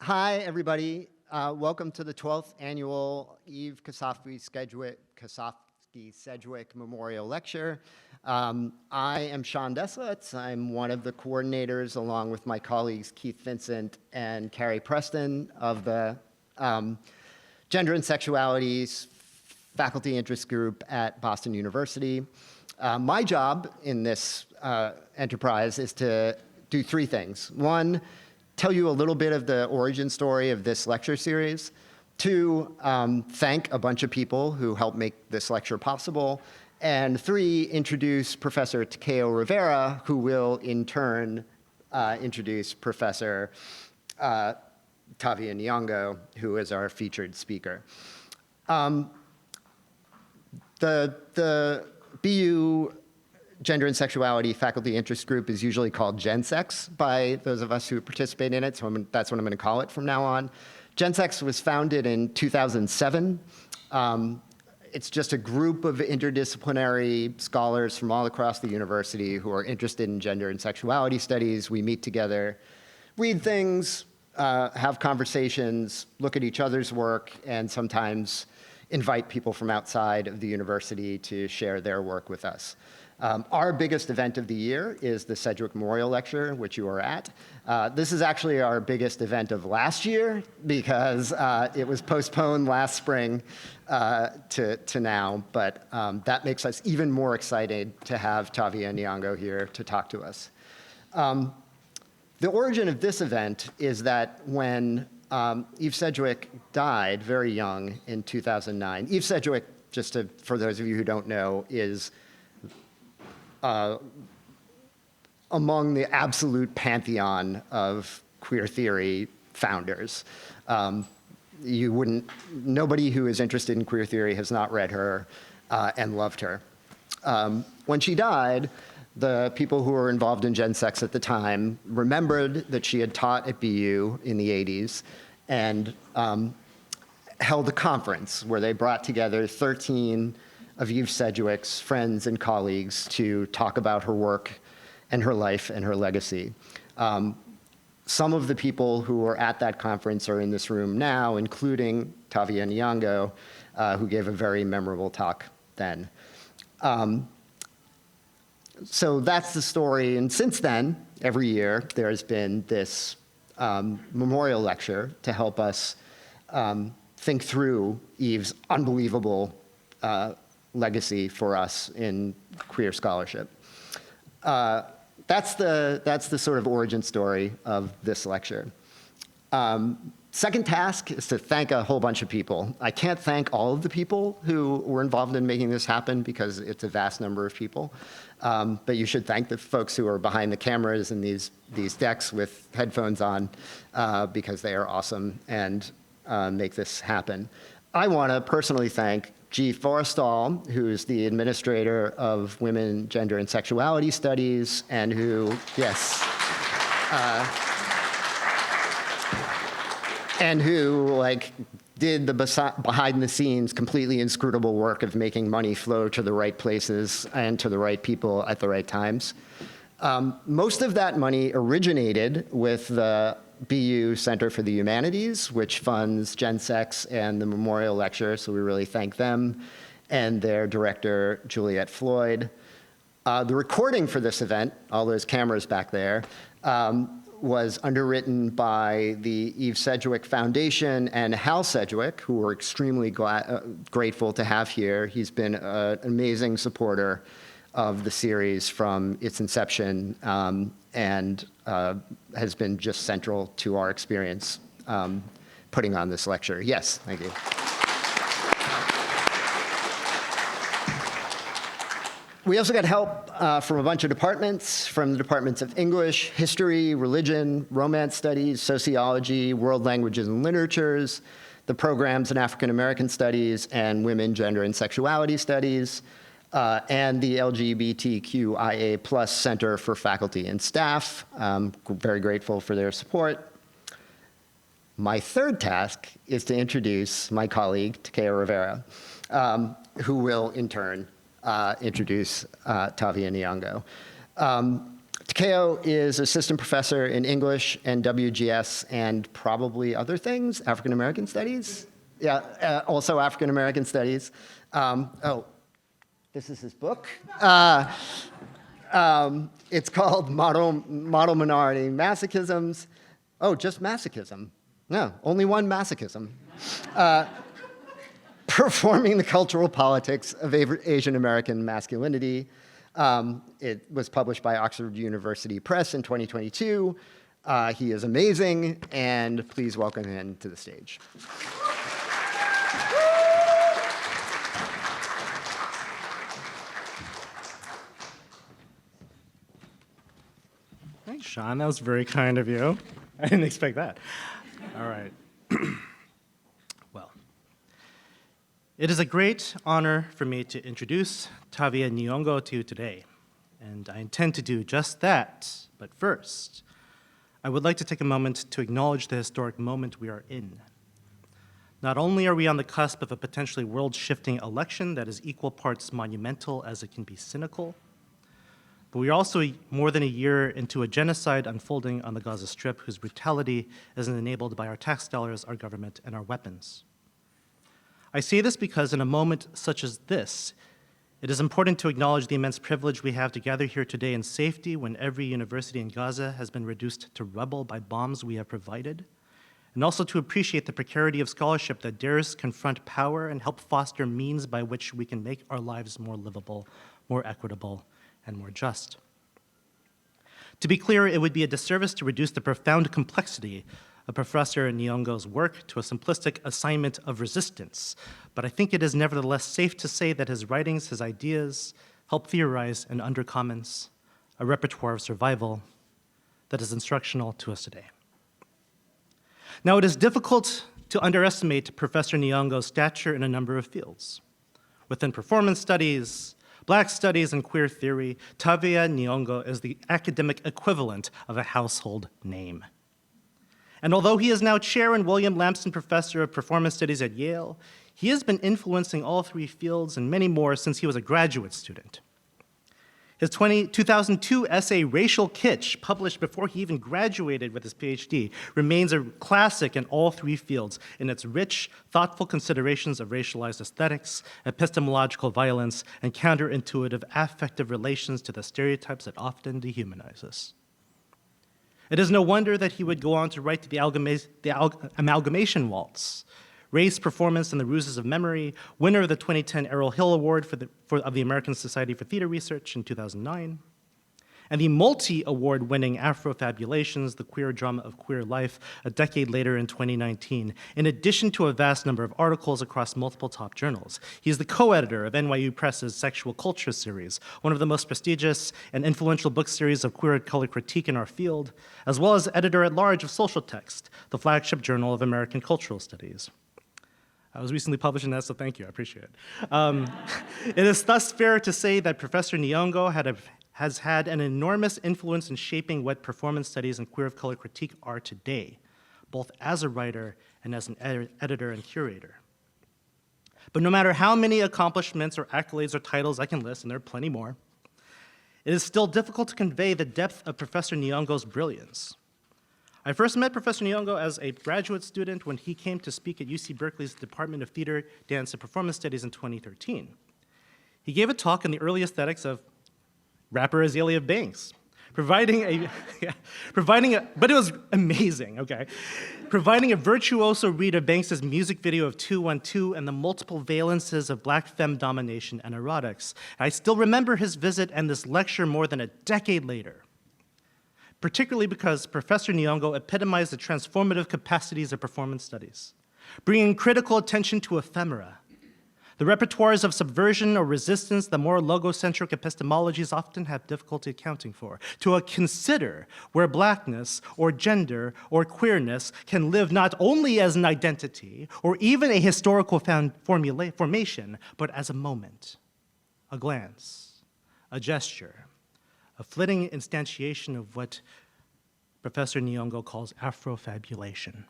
Hi, everybody. Welcome to the 12th annual Eve Kosofsky Sedgwick Memorial Lecture. I am Sean Deslitz. I'm one of the coordinators, along with my colleagues Keith Vincent and Carrie Preston, of the Gender and Sexualities Faculty Interest Group at Boston University. My job in this enterprise is to do three things. One, tell you a little bit of the origin story of this lecture series. Two, thank a bunch of people who helped make this lecture possible. And three, introduce Professor Takeo Rivera, who will in turn introduce Professor Tavia Nyong'o, who is our featured speaker. The BU Gender and Sexuality Faculty Interest Group is usually called GenSex by those of us who participate in it, so that's what I'm going to call it from now on. GenSex was founded in 2007. It's just a group of interdisciplinary scholars from all across the university who are interested in gender and sexuality studies. We meet together, read things, have conversations, look at each other's work, and sometimes invite people from outside of the university to share their work with us. Our biggest event of the year is the Sedgwick Memorial Lecture, which you are at. This is actually our biggest event of last year because it was postponed last spring to now, but that makes us even more excited to have Tavia Nyong'o here to talk to us. The origin of this event is that when Eve Sedgwick died very young in 2009. Eve Sedgwick, just for those of you who don't know, is among the absolute pantheon of queer theory founders. Nobody who is interested in queer theory has not read her and loved her. When she died, the people who were involved in GenSex at the time remembered that she had taught at BU in the 80s and held a conference where they brought together 13 of Eve Sedgwick's friends and colleagues to talk about her work and her life and her legacy. Some of the people who were at that conference are in this room now, including Tavia Nyong'o, who gave a very memorable talk then. So that's the story, and since then, every year, there's been this memorial lecture to help us think through Eve's unbelievable legacy for us in queer scholarship. That's the sort of origin story of this lecture. Second task is to thank a whole bunch of people. I can't thank all of the people who were involved in making this happen because it's a vast number of people. But you should thank the folks who are behind the cameras and these decks with headphones on because they are awesome and make this happen. I want to personally thank G. Forrestal, who's the administrator of Women, Gender, and Sexuality Studies, and who, yes, and who did the behind the scenes, completely inscrutable work of making money flow to the right places and to the right people at the right times. Most of that money originated with the BU Center for the Humanities, which funds GenSex and the Memorial Lecture, so we really thank them, and their director, Juliette Floyd. The recording for this event, all those cameras back there, was underwritten by the Eve Sedgwick Foundation and Hal Sedgwick, who we're extremely grateful to have here. He's been an amazing supporter of the series from its inception and has been just central to our experience putting on this lecture. Yes, thank you. We also got help from a bunch of departments, from the departments of English, History, Religion, Romance Studies, Sociology, World Languages and Literatures, the programs in African American Studies and Women, Gender, and Sexuality Studies, and the LGBTQIA+ Center for Faculty and Staff. Very grateful for their support. My third task is to introduce my colleague, Takeo Rivera, who will, in turn, introduce Tavia Nyong'o. Takeo is assistant professor in English and WGS and probably other things, African American studies. Yeah, also African American studies. This is his book. It's called Model Minority Masochisms. Oh, just masochism. No, only one masochism. Performing the Cultural Politics of Asian American Masculinity. It was published by Oxford University Press in 2022. He is amazing, and please welcome him to the stage. Thanks, Sean. That was very kind of you. I didn't expect that. All right. Well, it is a great honor for me to introduce Tavia Nyong'o to you today, and I intend to do just that. But first, I would like to take a moment to acknowledge the historic moment we are in. Not only are we on the cusp of a potentially world-shifting election that is equal parts monumental as it can be cynical, but we are also more than a year into a genocide unfolding on the Gaza Strip whose brutality is enabled by our tax dollars, our government, and our weapons. I say this because in a moment such as this, it is important to acknowledge the immense privilege we have to gather here today in safety when every university in Gaza has been reduced to rubble by bombs we have provided, and also to appreciate the precarity of scholarship that dares confront power and help foster means by which we can make our lives more livable, more equitable, and more just. To be clear, it would be a disservice to reduce the profound complexity of Professor Nyong'o's work to a simplistic assignment of resistance, but I think it is nevertheless safe to say that his writings, his ideas, help theorize and undercommons a repertoire of survival that is instructional to us today. Now, it is difficult to underestimate Professor Nyong'o's stature in a number of fields. Within performance studies, Black studies, and queer theory, Tavia Nyong'o is the academic equivalent of a household name. And although he is now chair and William Lamson Professor of Performance Studies at Yale, he has been influencing all three fields and many more since he was a graduate student. His 2002 essay, Racial Kitsch, published before he even graduated with his PhD, remains a classic in all three fields in its rich, thoughtful considerations of racialized aesthetics, epistemological violence, and counterintuitive affective relations to the stereotypes that often dehumanize us. It is no wonder that he would go on to write the Amalgamation Waltz, Race, Performance, and the Ruses of Memory, winner of the 2010 Errol Hill Award of the American Society for Theater Research in 2009, and the multi-award-winning Afrofabulations, the queer drama of queer life, a decade later in 2019, in addition to a vast number of articles across multiple top journals. He is the co-editor of NYU Press's Sexual Culture series, one of the most prestigious and influential book series of queer color critique in our field, as well as editor-at-large of Social Text, the flagship journal of American Cultural Studies. I was recently published in that, so thank you, I appreciate it. It is thus fair to say that Professor Nyong'o has had an enormous influence in shaping what performance studies and queer of color critique are today, both as a writer and as an editor and curator. But no matter how many accomplishments or accolades or titles I can list, and there are plenty more, it is still difficult to convey the depth of Professor Nyong'o's brilliance. I first met Professor Nyong'o as a graduate student when he came to speak at UC Berkeley's Department of Theater, Dance, and Performance Studies in 2013. He gave a talk on the early aesthetics of rapper Azealia Banks, but it was amazing, okay? Providing a virtuoso read of Banks's music video of 212 and the multiple valences of Black femme domination and erotics. I still remember his visit and this lecture more than a decade later, particularly because Professor Nyong'o epitomized the transformative capacities of performance studies, bringing critical attention to ephemera, the repertoires of subversion or resistance that more logocentric epistemologies often have difficulty accounting for, to consider where Blackness or gender or queerness can live not only as an identity or even a historical formation, but as a moment, a glance, a gesture, a flitting instantiation of what Professor Nyong'o calls Afrofabulation.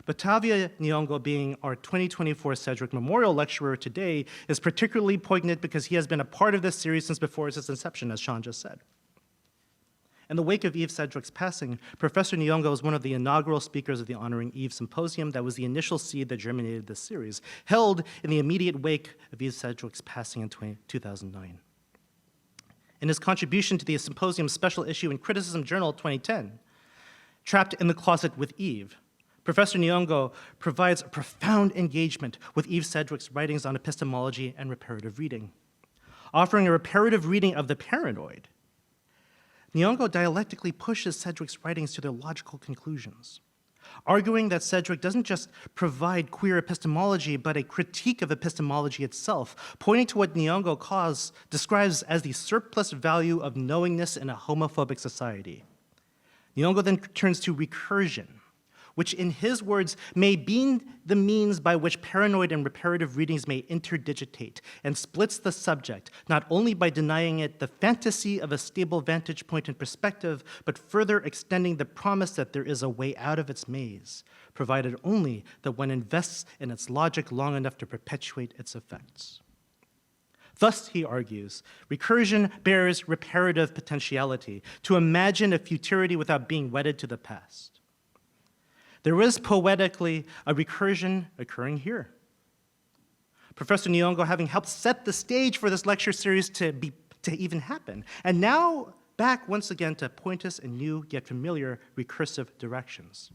But Tavia Nyong'o, being our 2024 Sedgwick Memorial Lecturer today, is particularly poignant because he has been a part of this series since before its inception, as Sean just said. In the wake of Eve Sedgwick's passing, Professor Nyong'o was one of the inaugural speakers of the Honoring Eve Symposium that was the initial seed that germinated this series, held in the immediate wake of Eve Sedgwick's passing in 2009. In his contribution to the symposium's special issue in Criticism Journal 2010, Trapped in the Closet with Eve, Professor Nyong'o provides a profound engagement with Eve Sedgwick's writings on epistemology and reparative reading. Offering a reparative reading of the paranoid, Nyong'o dialectically pushes Sedgwick's writings to their logical conclusions, arguing that Sedgwick doesn't just provide queer epistemology, but a critique of epistemology itself, pointing to what Nyong'o describes as the surplus value of knowingness in a homophobic society. Nyong'o then turns to recursion, which in his words may be the means by which paranoid and reparative readings may interdigitate, and splits the subject, not only by denying it the fantasy of a stable vantage point and perspective, but further extending the promise that there is a way out of its maze, provided only that one invests in its logic long enough to perpetuate its effects. Thus, he argues, recursion bears reparative potentiality, to imagine a futurity without being wedded to the past. There is poetically a recursion occurring here. Professor Nyong'o having helped set the stage for this lecture series to even happen, and now back once again to point us in new yet familiar recursive directions.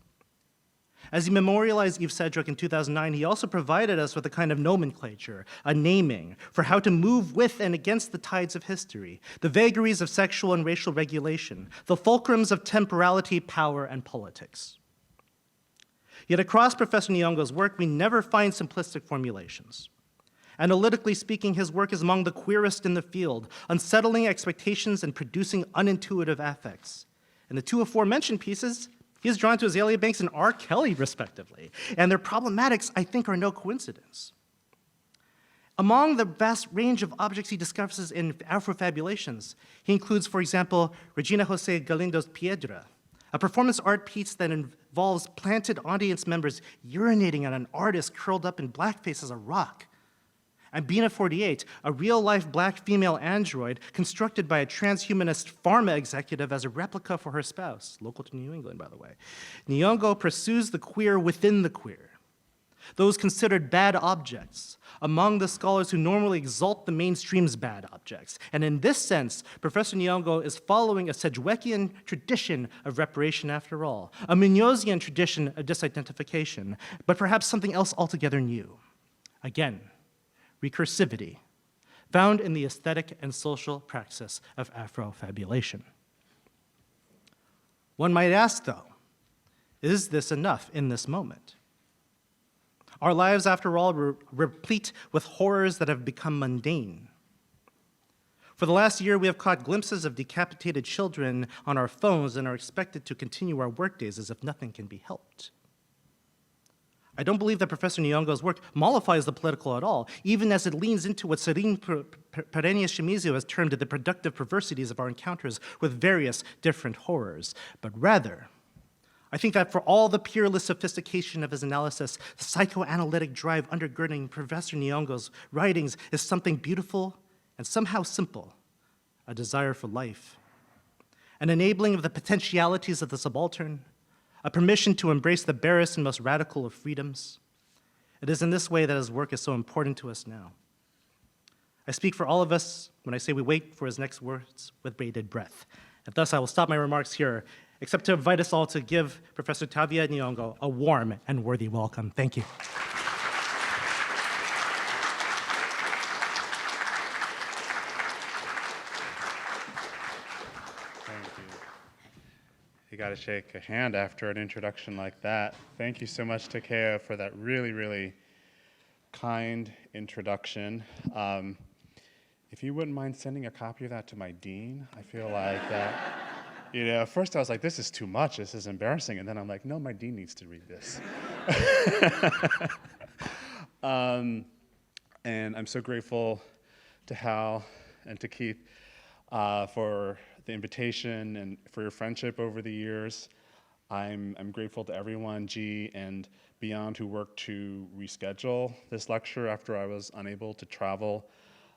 As he memorialized Eve Sedgwick in 2009, he also provided us with a kind of nomenclature, a naming, for how to move with and against the tides of history, the vagaries of sexual and racial regulation, the fulcrums of temporality, power, and politics. Yet across Professor Nyong'o's work, we never find simplistic formulations. Analytically speaking, his work is among the queerest in the field, unsettling expectations and producing unintuitive affects. In the two aforementioned pieces, he is drawn to Azalea Banks and R. Kelly, respectively, and their problematics, I think, are no coincidence. Among the vast range of objects he discusses in Afrofabulations, he includes, for example, Regina Jose Galindo's Piedra, a performance art piece that involves planted audience members urinating on an artist curled up in blackface as a rock. And Bina 48, a real-life black female android constructed by a transhumanist pharma executive as a replica for her spouse, local to New England, by the way. Nyong'o pursues the queer within the queer, those considered bad objects, among the scholars who normally exalt the mainstream's bad objects. And in this sense, Professor Nyong'o is following a Sedgwickian tradition of reparation after all, a Munosian tradition of disidentification, but perhaps something else altogether new. Again, recursivity, found in the aesthetic and social praxis of Afrofabulation. One might ask, though, is this enough in this moment? Our lives, after all, are replete with horrors that have become mundane. For the last year, we have caught glimpses of decapitated children on our phones and are expected to continue our workdays as if nothing can be helped. I don't believe that Professor Nyong'o's work mollifies the political at all, even as it leans into what Serene Perennius-Shimizu has termed the productive perversities of our encounters with various different horrors, but rather, I think that for all the peerless sophistication of his analysis, the psychoanalytic drive undergirding Professor Nyong'o's writings is something beautiful and somehow simple, a desire for life, an enabling of the potentialities of the subaltern, a permission to embrace the barest and most radical of freedoms. It is in this way that his work is so important to us now. I speak for all of us when I say we wait for his next words with bated breath. And thus I will stop my remarks here, except to invite us all to give Professor Tavia Nyong'o a warm and worthy welcome. Thank you. Thank you. You got to shake a hand after an introduction like that. Thank you so much, Takeo, for that really, really kind introduction. If you wouldn't mind sending a copy of that to my dean, I feel like that. You know, at first I was like, this is too much, this is embarrassing. And then I'm like, no, my dean needs to read this. And I'm so grateful to Hal and to Keith for the invitation and for your friendship over the years. I'm grateful to everyone, G and beyond, who worked to reschedule this lecture after I was unable to travel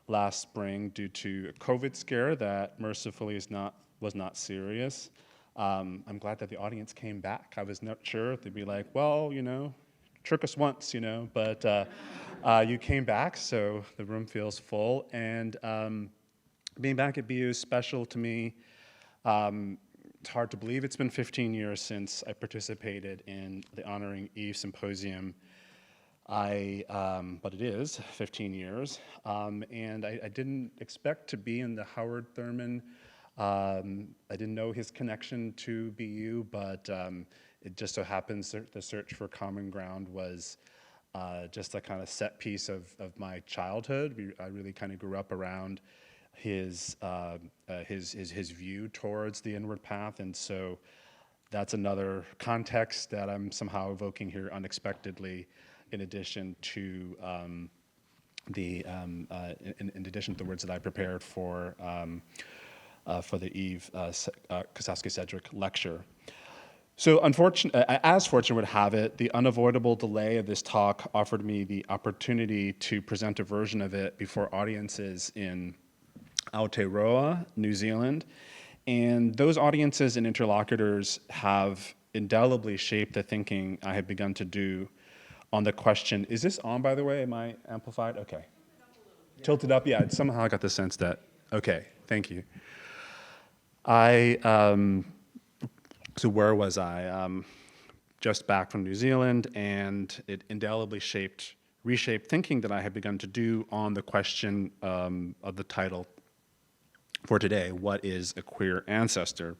last spring due to a COVID scare that mercifully is not was not serious. I'm glad that the audience came back. I was not sure if they'd be like, well, you know, trick us once, you know, but you came back, so the room feels full. And being back at BU is special to me. It's hard to believe it's been 15 years since I participated in the Honoring Eve Symposium. But it is 15 years, and I didn't expect to be in the Howard Thurman. I didn't know his connection to BU, but it just so happens that the search for common ground was just a kind of set piece of my childhood. I really kind of grew up around his view towards the inward path, and so that's another context that I'm somehow evoking here unexpectedly. In addition to the words that I prepared for the Eve Kosofsky Sedgwick lecture. So as fortune would have it, the unavoidable delay of this talk offered me the opportunity to present a version of it before audiences in Aotearoa, New Zealand, and those audiences and interlocutors have indelibly shaped the thinking I have begun to do on the question. Is this on, by the way? Am I amplified? Okay. Tilted up, yeah. Somehow I got the sense that, okay, thank you. So where was I? Just back from New Zealand, and it indelibly reshaped thinking that I had begun to do on the question of the title for today, what is a queer ancestor?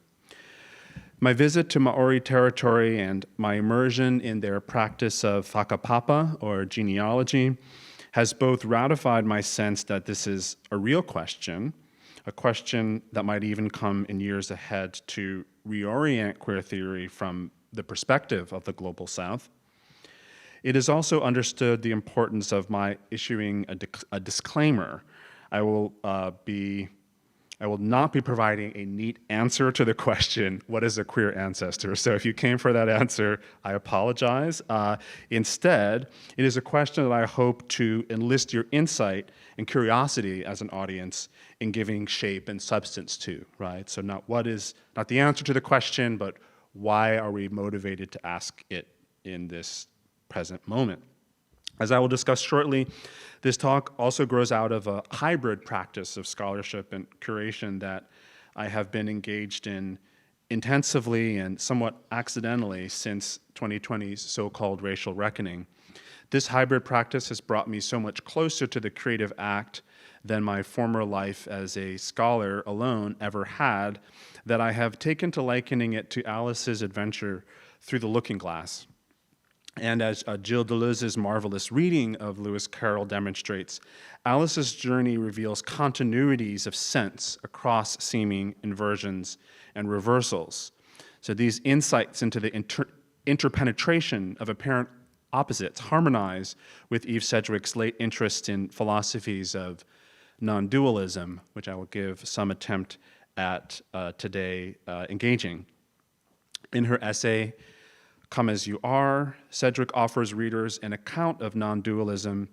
My visit to Maori territory and my immersion in their practice of whakapapa, or genealogy, has both ratified my sense that this is a real question, a question that might even come in years ahead to reorient queer theory from the perspective of the Global South. It has also understood the importance of my issuing a disclaimer. I will not be providing a neat answer to the question, what is a queer ancestor? So if you came for that answer, I apologize. Instead, it is a question that I hope to enlist your insight and curiosity as an audience in giving shape and substance to, right? So not the answer to the question, but why are we motivated to ask it in this present moment? As I will discuss shortly, this talk also grows out of a hybrid practice of scholarship and curation that I have been engaged in intensively and somewhat accidentally since 2020's so-called racial reckoning. This hybrid practice has brought me so much closer to the creative act than my former life as a scholar alone ever had, that I have taken to likening it to Alice's adventure through the looking glass. And as Gilles Deleuze's marvelous reading of Lewis Carroll demonstrates, Alice's journey reveals continuities of sense across seeming inversions and reversals. So these insights into the interpenetration of apparent opposites harmonize with Eve Sedgwick's late interest in philosophies of non-dualism, which I will give some attempt at today engaging. In her essay, Come As You Are, Sedgwick offers readers an account of non-dualism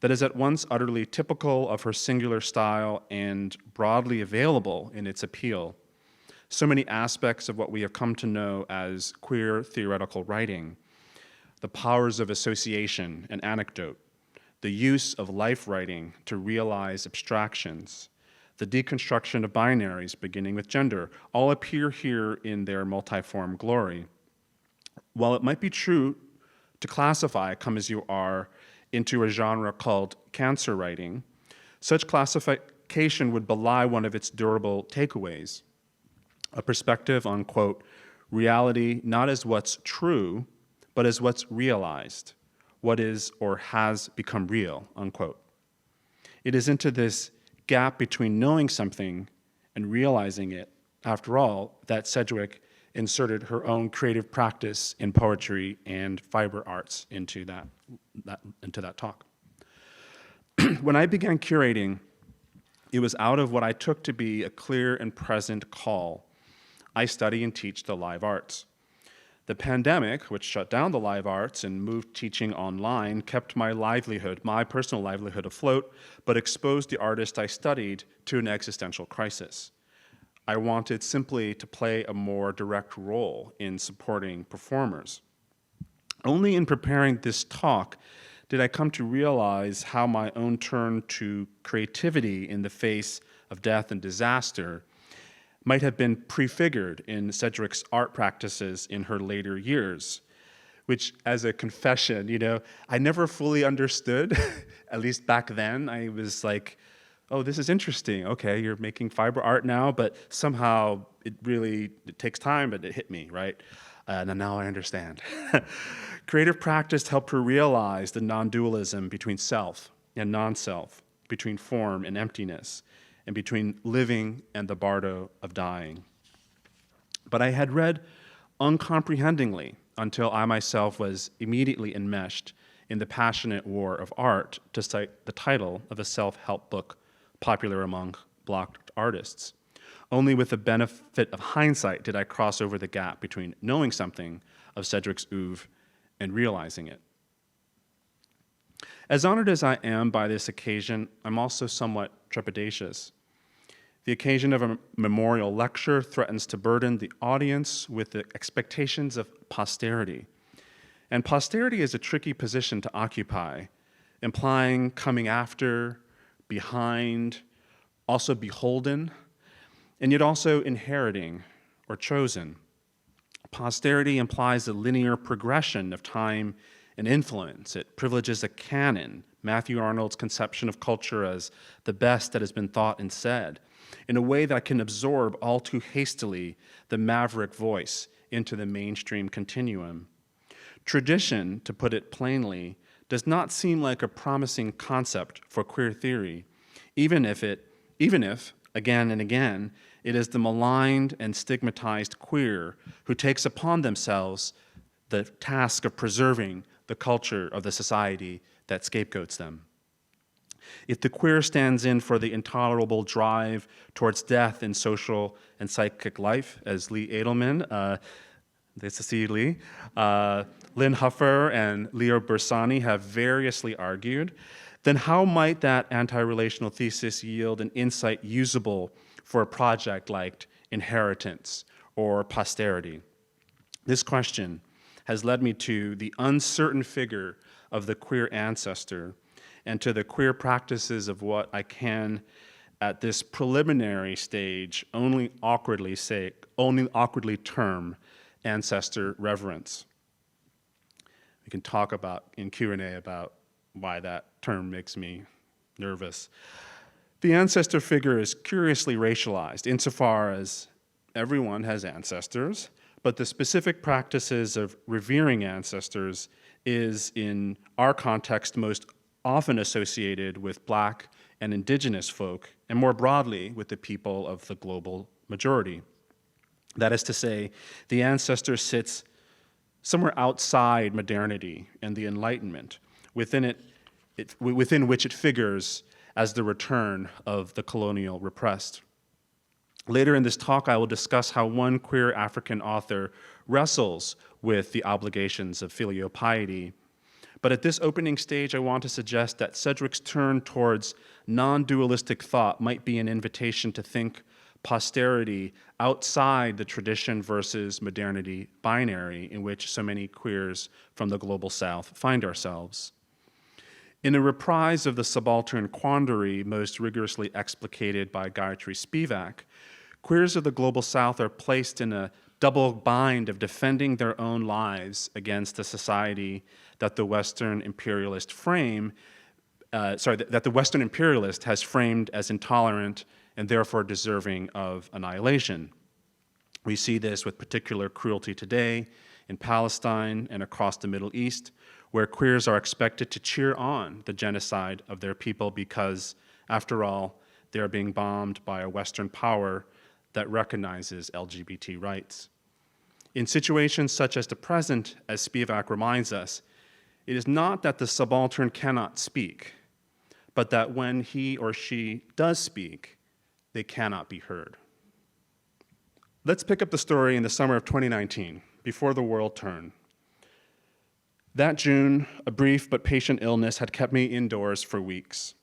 that is at once utterly typical of her singular style and broadly available in its appeal. So many aspects of what we have come to know as queer theoretical writing, the powers of association and anecdote, the use of life writing to realize abstractions, the deconstruction of binaries beginning with gender, all appear here in their multiform glory. While it might be true to classify Come As You Are into a genre called cancer writing, such classification would belie one of its durable takeaways, a perspective on, quote, reality not as what's true, but as what's realized, what is or has become real, unquote. It is into this gap between knowing something and realizing it, after all, that Sedgwick inserted her own creative practice in poetry and fiber arts into that talk. When I began curating, it was out of what I took to be a clear and present call. I study and teach the live arts. The pandemic, which shut down the live arts and moved teaching online, kept my personal livelihood afloat, but exposed the artist I studied to an existential crisis. I wanted simply to play a more direct role in supporting performers. Only in preparing this talk did I come to realize how my own turn to creativity in the face of death and disaster might have been prefigured in Sedgwick's art practices in her later years, which, as a confession, I never fully understood. At least back then, I was like, oh, this is interesting. Okay, you're making fiber art now, but somehow it takes time, but it hit me, right? And now I understand. Creative practice helped her realize the non-dualism between self and non-self, between form and emptiness, and between living and the bardo of dying. But I had read uncomprehendingly until I myself was immediately enmeshed in the passionate war of art, to cite the title of a self-help book popular among Black artists. Only with the benefit of hindsight did I cross over the gap between knowing something of Sedgwick's oeuvre and realizing it. As honored as I am by this occasion, I'm also somewhat trepidatious. The occasion of a memorial lecture threatens to burden the audience with the expectations of posterity. And posterity is a tricky position to occupy, implying coming after, behind, also beholden, and yet also inheriting or chosen. Posterity implies a linear progression of time and influence. It privileges a canon, Matthew Arnold's conception of culture as the best that has been thought and said, in a way that can absorb all too hastily the maverick voice into the mainstream continuum. Tradition, to put it plainly, does not seem like a promising concept for queer theory, even if, again and again, it is the maligned and stigmatized queer who takes upon themselves the task of preserving the culture of the society that scapegoats them. If the queer stands in for the intolerable drive towards death in social and psychic life, as Lee Edelman, nice to see you, Lee, Lynn Huffer and Leo Bersani have variously argued, then how might that anti-relational thesis yield an insight usable for a project like inheritance or posterity? This question has led me to the uncertain figure of the queer ancestor and to the queer practices of what I can, at this preliminary stage, only awkwardly term ancestor reverence. We can talk about in Q&A about why that term makes me nervous. The ancestor figure is curiously racialized insofar as everyone has ancestors, but the specific practices of revering ancestors is, in our context, most often associated with Black and Indigenous folk, and more broadly with the people of the global majority. That is to say, the ancestor sits somewhere outside modernity and the Enlightenment, within which it figures as the return of the colonial repressed. Later in this talk, I will discuss how one queer African author wrestles with the obligations of filial piety. But at this opening stage, I want to suggest that Sedgwick's turn towards non-dualistic thought might be an invitation to think posterity outside the tradition versus modernity binary in which so many queers from the global South find ourselves. In a reprise of the subaltern quandary most rigorously explicated by Gayatri Spivak, queers of the global South are placed in a double bind of defending their own lives against a society that the Western imperialist that the Western imperialist has framed as intolerant and therefore deserving of annihilation. We see this with particular cruelty today in Palestine and across the Middle East, where queers are expected to cheer on the genocide of their people because, after all, they are being bombed by a Western power that recognizes LGBT rights. In situations such as the present, as Spivak reminds us, it is not that the subaltern cannot speak, but that when he or she does speak, they cannot be heard. Let's pick up the story in the summer of 2019, before the world turned. That June, a brief but patient illness had kept me indoors for weeks.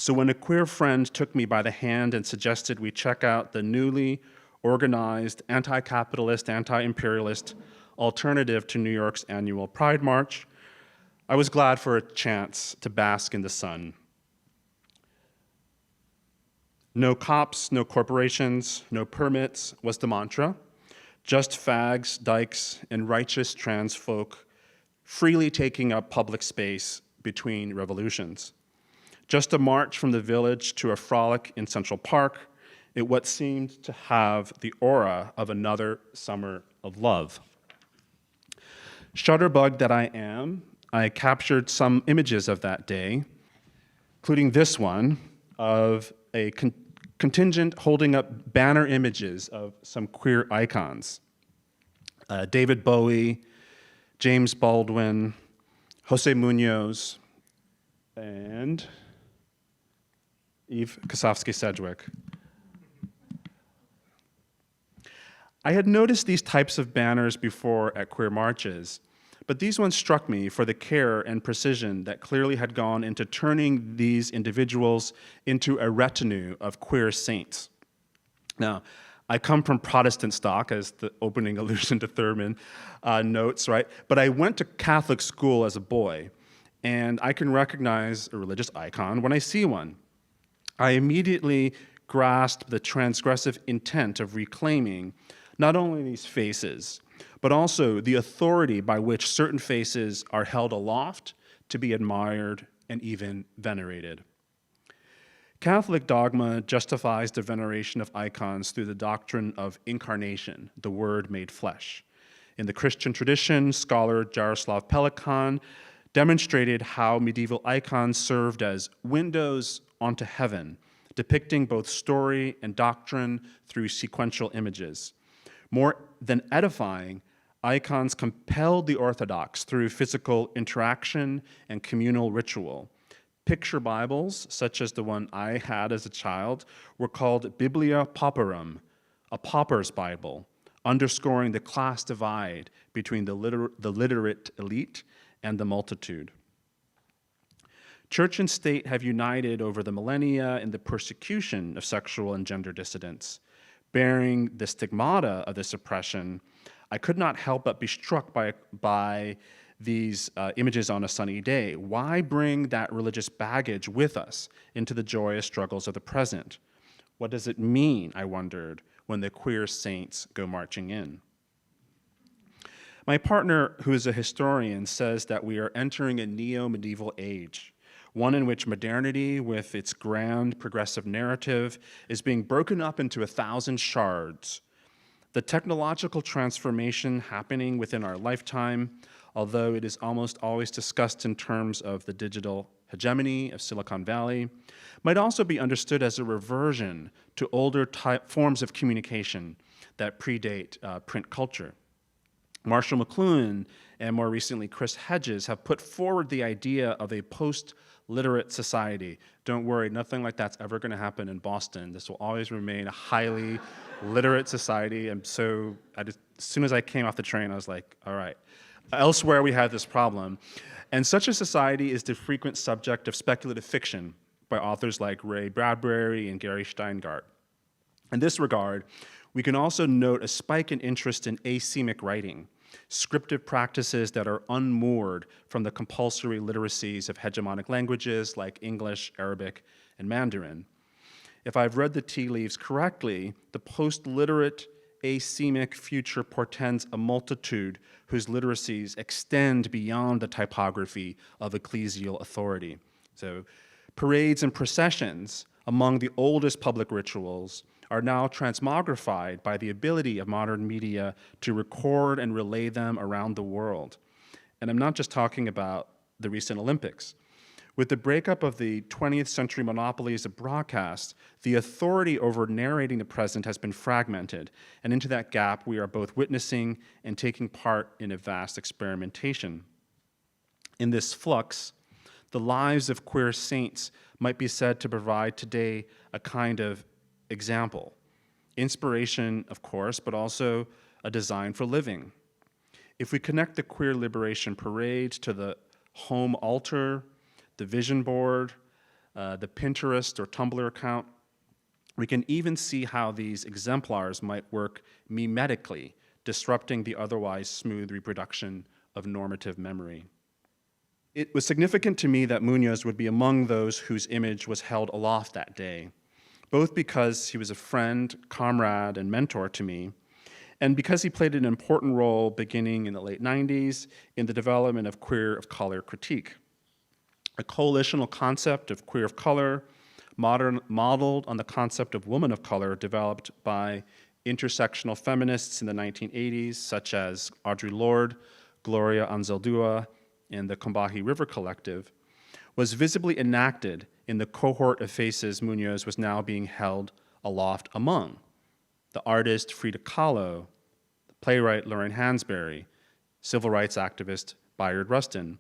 So when a queer friend took me by the hand and suggested we check out the newly organized, anti-capitalist, anti-imperialist alternative to New York's annual Pride March, I was glad for a chance to bask in the sun. No cops, no corporations, no permits was the mantra. Just fags, dykes, and righteous trans folk freely taking up public space between revolutions. Just a march from the village to a frolic in Central Park, it what seemed to have the aura of another summer of love. Shutterbug that I am, I captured some images of that day, including this one of a contingent holding up banner images of some queer icons. David Bowie, James Baldwin, Jose Munoz, and Kosofsky Sedgwick. I had noticed these types of banners before at queer marches, but these ones struck me for the care and precision that clearly had gone into turning these individuals into a retinue of queer saints. Now, I come from Protestant stock, as the opening allusion to Thurman notes, right? But I went to Catholic school as a boy, and I can recognize a religious icon when I see one. I immediately grasped the transgressive intent of reclaiming not only these faces, but also the authority by which certain faces are held aloft to be admired and even venerated. Catholic dogma justifies the veneration of icons through the doctrine of incarnation, the Word made flesh. In the Christian tradition, scholar Jaroslav Pelikan demonstrated how medieval icons served as windows onto heaven, depicting both story and doctrine through sequential images. More than edifying, icons compelled the Orthodox through physical interaction and communal ritual. Picture Bibles, such as the one I had as a child, were called Biblia Pauperum, a pauper's Bible, underscoring the class divide between the literate elite and the multitude. Church and state have united over the millennia in the persecution of sexual and gender dissidents. Bearing the stigmata of this oppression, I could not help but be struck by these images on a sunny day. Why bring that religious baggage with us into the joyous struggles of the present? What does it mean, I wondered, when the queer saints go marching in? My partner, who is a historian, says that we are entering a neo-medieval age, one in which modernity, with its grand progressive narrative, is being broken up into 1,000 shards. The technological transformation happening within our lifetime, although it is almost always discussed in terms of the digital hegemony of Silicon Valley, might also be understood as a reversion to older forms of communication that predate print culture. Marshall McLuhan and more recently Chris Hedges have put forward the idea of a post-literate society. Don't worry, nothing like that's ever going to happen in Boston. This will always remain a highly literate society. And so as soon as I came off the train, I was like, all right. Elsewhere, we had this problem. And such a society is the frequent subject of speculative fiction by authors like Ray Bradbury and Gary Steingart. In this regard, we can also note a spike in interest in asemic writing, scriptive practices that are unmoored from the compulsory literacies of hegemonic languages like English, Arabic, and Mandarin. If I've read the tea leaves correctly, the post-literate asemic future portends a multitude whose literacies extend beyond the typography of ecclesial authority. So parades and processions among the oldest public rituals are now transmogrified by the ability of modern media to record and relay them around the world. And I'm not just talking about the recent Olympics. With the breakup of the 20th century monopolies of broadcast, the authority over narrating the present has been fragmented, and into that gap we are both witnessing and taking part in a vast experimentation. In this flux, the lives of queer saints might be said to provide today a kind of example. Inspiration, of course, but also a design for living. If we connect the Queer Liberation Parade to the home altar, the vision board, the Pinterest or Tumblr account, we can even see how these exemplars might work mimetically, disrupting the otherwise smooth reproduction of normative memory. It was significant to me that Munoz would be among those whose image was held aloft that day, both because he was a friend, comrade, and mentor to me, and because he played an important role beginning in the late 90s in the development of queer of color critique, a coalitional concept of queer of color modeled on the concept of woman of color developed by intersectional feminists in the 1980s, such as Audre Lorde, Gloria Anzaldúa, and the Combahee River Collective, was visibly enacted in the cohort of faces Munoz was now being held aloft among: the artist Frida Kahlo, the playwright Lauren Hansberry, civil rights activist Bayard Rustin.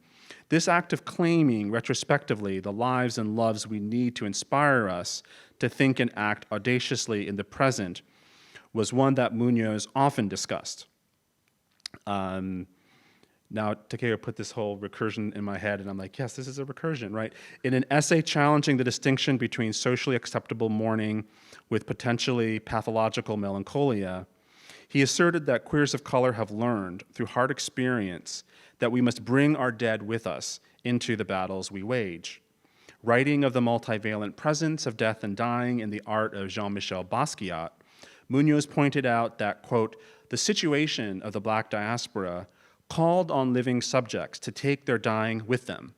This act of claiming retrospectively the lives and loves we need to inspire us to think and act audaciously in the present was one that Munoz often discussed. Now, Takeo put this whole recursion in my head, and I'm like, yes, this is a recursion, right? In an essay challenging the distinction between socially acceptable mourning with potentially pathological melancholia, he asserted that queers of color have learned, through hard experience, that we must bring our dead with us into the battles we wage. Writing of the multivalent presence of death and dying in the art of Jean-Michel Basquiat, Munoz pointed out that, quote, the situation of the Black diaspora called on living subjects to take their dying with them.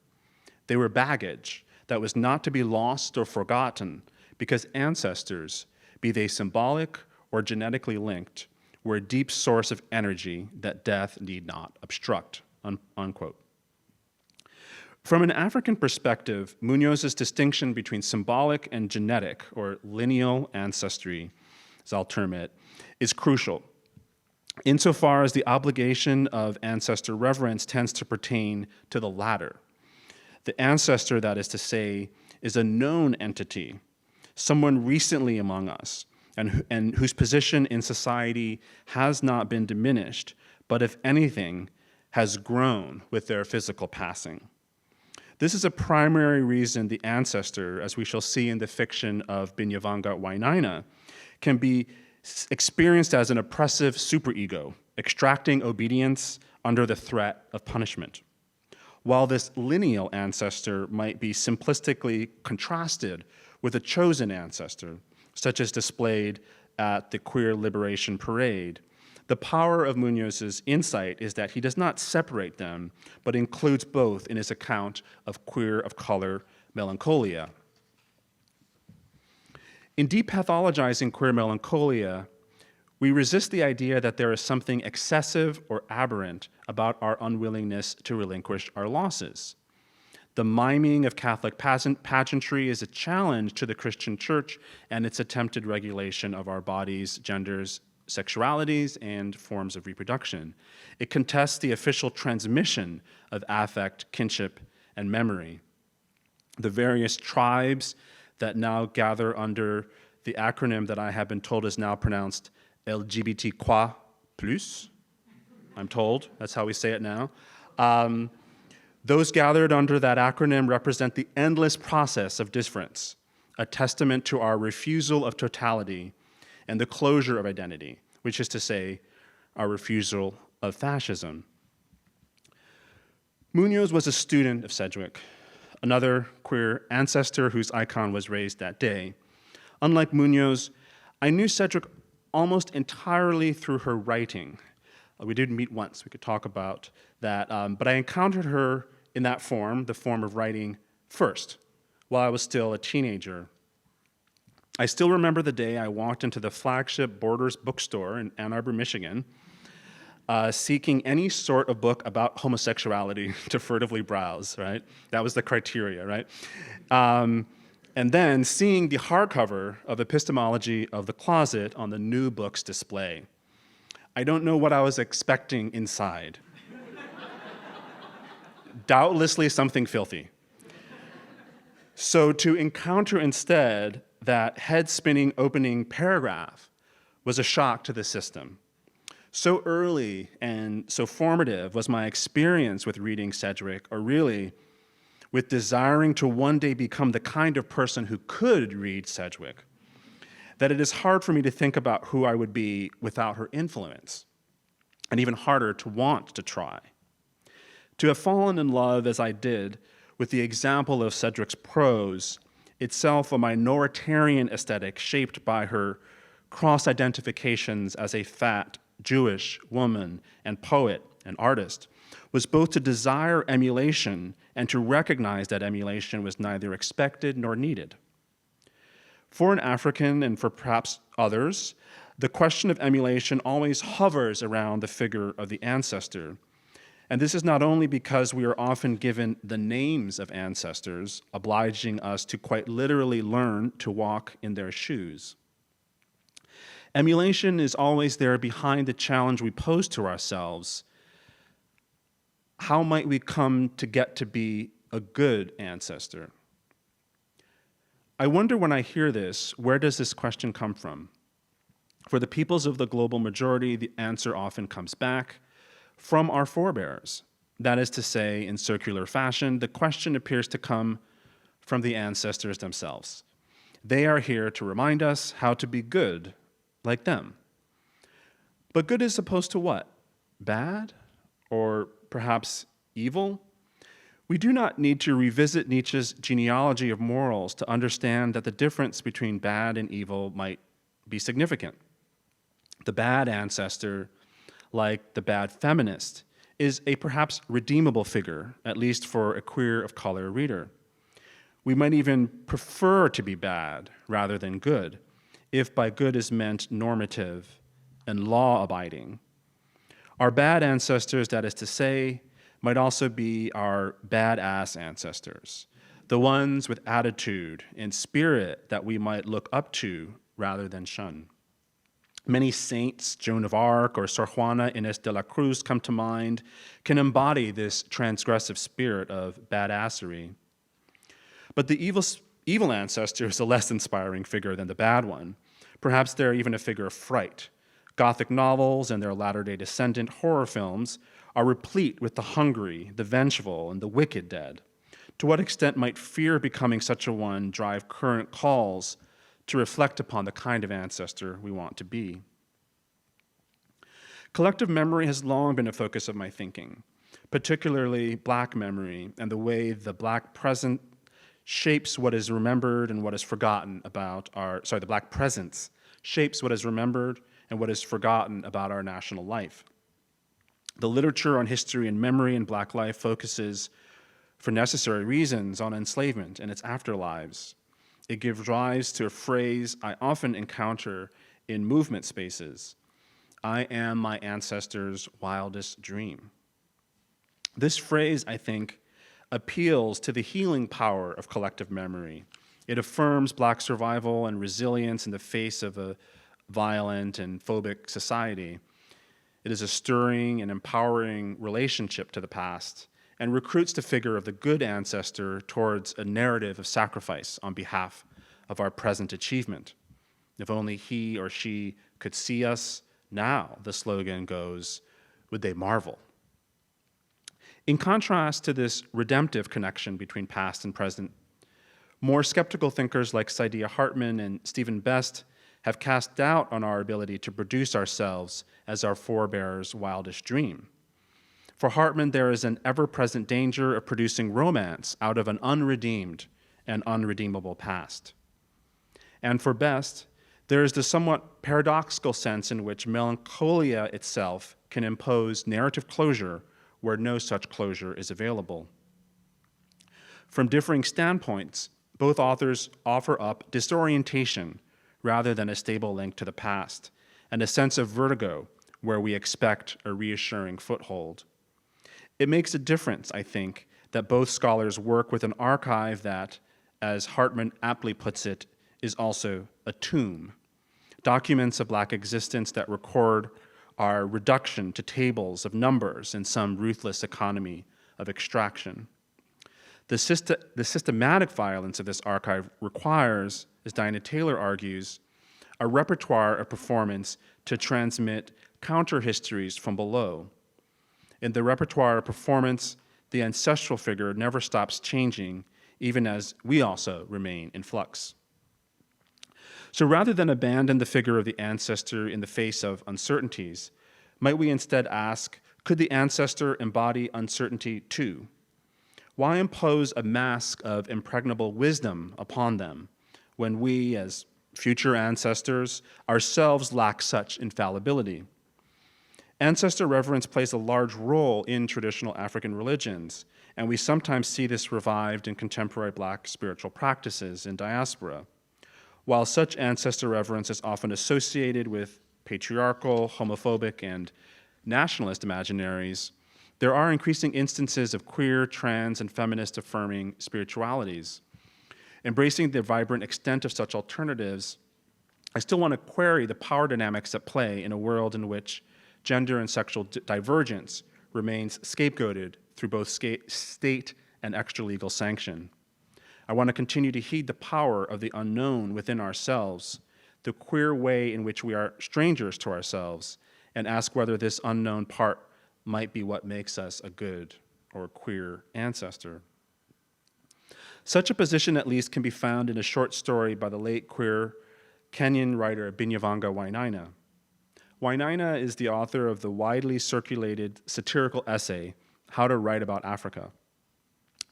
They were baggage that was not to be lost or forgotten because ancestors, be they symbolic or genetically linked, were a deep source of energy that death need not obstruct, unquote. From an African perspective, Munoz's distinction between symbolic and genetic, or lineal ancestry, as I'll term it, is crucial, insofar as the obligation of ancestor reverence tends to pertain to the latter. The ancestor, that is to say, is a known entity, someone recently among us, and whose position in society has not been diminished, but if anything, has grown with their physical passing. This is a primary reason the ancestor, as we shall see in the fiction of Binyavanga Wainaina, can be experienced as an oppressive superego, extracting obedience under the threat of punishment. While this lineal ancestor might be simplistically contrasted with a chosen ancestor, such as displayed at the Queer Liberation Parade, the power of Munoz's insight is that he does not separate them, but includes both in his account of queer of color melancholia. In depathologizing queer melancholia, we resist the idea that there is something excessive or aberrant about our unwillingness to relinquish our losses. The miming of Catholic pageantry is a challenge to the Christian church and its attempted regulation of our bodies, genders, sexualities, and forms of reproduction. It contests the official transmission of affect, kinship, and memory. The various tribes that now gather under the acronym that I have been told is now pronounced LGBTQI+, I'm told, that's how we say it now. Those gathered under that acronym represent the endless process of difference, a testament to our refusal of totality and the closure of identity, which is to say, our refusal of fascism. Munoz was a student of Sedgwick, another queer ancestor whose icon was raised that day. Unlike Munoz, I knew Sedgwick almost entirely through her writing. We did meet once, we could talk about that, but I encountered her in that form, the form of writing, first, while I was still a teenager. I still remember the day I walked into the flagship Borders bookstore in Ann Arbor, Michigan, seeking any sort of book about homosexuality to furtively browse, right? That was the criteria, right? And then seeing the hardcover of Epistemology of the Closet on the new books display. I don't know what I was expecting inside. Doubtlessly something filthy. So to encounter instead that head-spinning opening paragraph was a shock to the system. So early and so formative was my experience with reading Sedgwick, or really with desiring to one day become the kind of person who could read Sedgwick, that it is hard for me to think about who I would be without her influence, and even harder to want to try. To have fallen in love as I did with the example of Sedgwick's prose, itself a minoritarian aesthetic shaped by her cross-identifications as a fat Jewish woman and poet and artist, was both to desire emulation and to recognize that emulation was neither expected nor needed. For an African, and for perhaps others, the question of emulation always hovers around the figure of the ancestor. And this is not only because we are often given the names of ancestors, obliging us to quite literally learn to walk in their shoes. Emulation is always there behind the challenge we pose to ourselves. How might we come to get to be a good ancestor? I wonder when I hear this, where does this question come from? For the peoples of the global majority, the answer often comes back from our forebears. That is to say, in circular fashion, the question appears to come from the ancestors themselves. They are here to remind us how to be good like them. But good is opposed to what? Bad? Or perhaps evil? We do not need to revisit Nietzsche's genealogy of morals to understand that the difference between bad and evil might be significant. The bad ancestor, like the bad feminist, is a perhaps redeemable figure, at least for a queer of color reader. We might even prefer to be bad rather than good, if by good is meant normative and law-abiding. Our bad ancestors, that is to say, might also be our badass ancestors, the ones with attitude and spirit that we might look up to rather than shun. Many saints, Joan of Arc or Sor Juana Inés de la Cruz come to mind, can embody this transgressive spirit of badassery. But the evil ancestor is a less inspiring figure than the bad one. Perhaps they're even a figure of fright. Gothic novels and their latter-day descendant horror films are replete with the hungry, the vengeful, and the wicked dead. To what extent might fear becoming such a one drive current calls to reflect upon the kind of ancestor we want to be? Collective memory has long been a focus of my thinking, particularly Black memory and the way the Black present shapes what is remembered and what is forgotten about the Black presence shapes what is remembered and what is forgotten about our national life. The literature on history and memory in Black life focuses, for necessary reasons, on enslavement and its afterlives. It gives rise to a phrase I often encounter in movement spaces: I am my ancestors' wildest dream. This phrase, I think, appeals to the healing power of collective memory. It affirms Black survival and resilience in the face of a violent and phobic society. It is a stirring and empowering relationship to the past and recruits the figure of the good ancestor towards a narrative of sacrifice on behalf of our present achievement. If only he or she could see us now, the slogan goes, would they marvel? In contrast to this redemptive connection between past and present, more skeptical thinkers like Saidiya Hartman and Stephen Best have cast doubt on our ability to produce ourselves as our forebears' wildest dream. For Hartman, there is an ever-present danger of producing romance out of an unredeemed and unredeemable past. And for Best, there is the somewhat paradoxical sense in which melancholia itself can impose narrative closure where no such closure is available. From differing standpoints, both authors offer up disorientation rather than a stable link to the past, and a sense of vertigo where we expect a reassuring foothold. It makes a difference, I think, that both scholars work with an archive that, as Hartman aptly puts it, is also a tomb. Documents of Black existence that record our reduction to tables of numbers in some ruthless economy of extraction. The systematic violence of this archive requires, as Dinah Taylor argues, a repertoire of performance to transmit counter-histories from below. In the repertoire of performance, the ancestral figure never stops changing, even as we also remain in flux. So rather than abandon the figure of the ancestor in the face of uncertainties, might we instead ask, could the ancestor embody uncertainty too? Why impose a mask of impregnable wisdom upon them when we, as future ancestors, ourselves lack such infallibility? Ancestor reverence plays a large role in traditional African religions, and we sometimes see this revived in contemporary Black spiritual practices in diaspora. While such ancestor reverence is often associated with patriarchal, homophobic, and nationalist imaginaries, there are increasing instances of queer, trans, and feminist affirming spiritualities. Embracing the vibrant extent of such alternatives, I still want to query the power dynamics at play in a world in which gender and sexual divergence remains scapegoated through both state and extra-legal sanction. I want to continue to heed the power of the unknown within ourselves, the queer way in which we are strangers to ourselves, and ask whether this unknown part might be what makes us a good or queer ancestor. Such a position, at least, can be found in a short story by the late queer Kenyan writer Binyavanga Wainaina. Wainaina is the author of the widely circulated satirical essay, How to Write About Africa.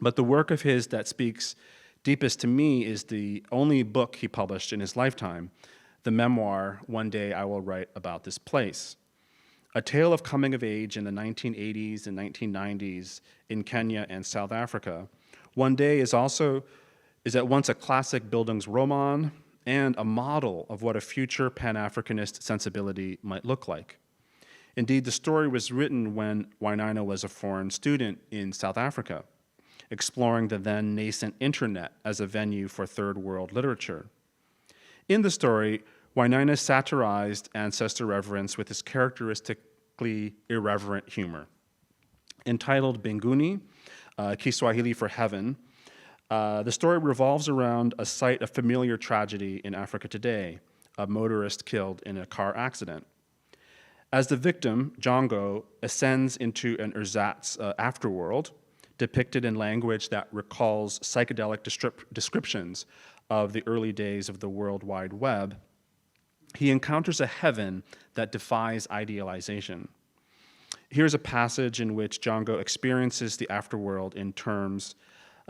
But the work of his that speaks deepest to me is the only book he published in his lifetime, the memoir, One Day I Will Write About This Place. A tale of coming of age in the 1980s and 1990s in Kenya and South Africa. One Day is at once a classic Bildungsroman and a model of what a future Pan-Africanist sensibility might look like. Indeed, the story was written when Wainaina was a foreign student in South Africa, exploring the then nascent internet as a venue for third world literature. In the story, Wainaina satirized ancestor reverence with his characteristically irreverent humor. Entitled Mbinguni, Kiswahili for heaven, the story revolves around a site of familiar tragedy in Africa today, a motorist killed in a car accident. As the victim, Django, ascends into an ersatz afterworld, depicted in language that recalls psychedelic descriptions of the early days of the World Wide Web, he encounters a heaven that defies idealization. Here's a passage in which Django experiences the afterworld in terms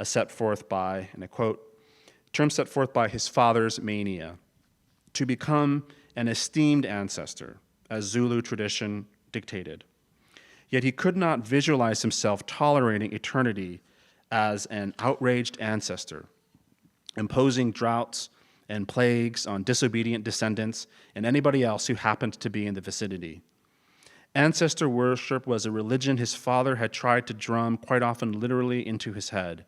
set forth by, and I quote, terms set forth by his father's mania, to become an esteemed ancestor, as Zulu tradition dictated. Yet he could not visualize himself tolerating eternity as an outraged ancestor, imposing droughts and plagues on disobedient descendants and anybody else who happened to be in the vicinity. Ancestor worship was a religion his father had tried to drum quite often literally into his head,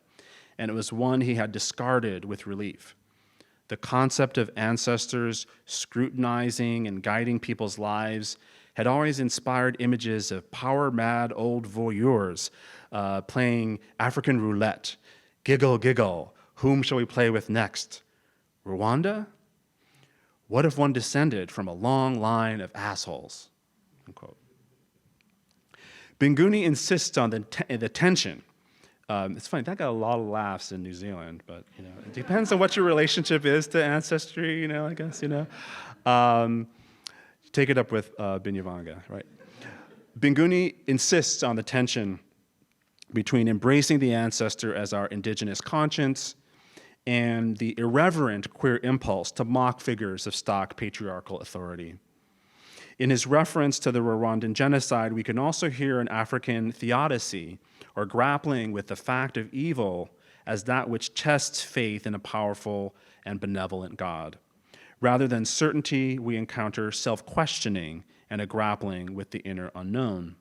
and it was one he had discarded with relief. The concept of ancestors scrutinizing and guiding people's lives had always inspired images of power-mad old voyeurs playing African roulette, giggle, giggle, whom shall we play with next? Rwanda? What if one descended from a long line of assholes? Unquote. Mbinguni insists on the tension. It's funny, that got a lot of laughs in New Zealand, but it depends on what your relationship is to ancestry, I guess, Take it up with Binyavanga, right? Mbinguni insists on the tension between embracing the ancestor as our indigenous conscience and the irreverent queer impulse to mock figures of stock patriarchal authority. In his reference to the Rwandan genocide, we can also hear an African theodicy, or grappling with the fact of evil as that which tests faith in a powerful and benevolent God. Rather than certainty, we encounter self-questioning and a grappling with the inner unknown.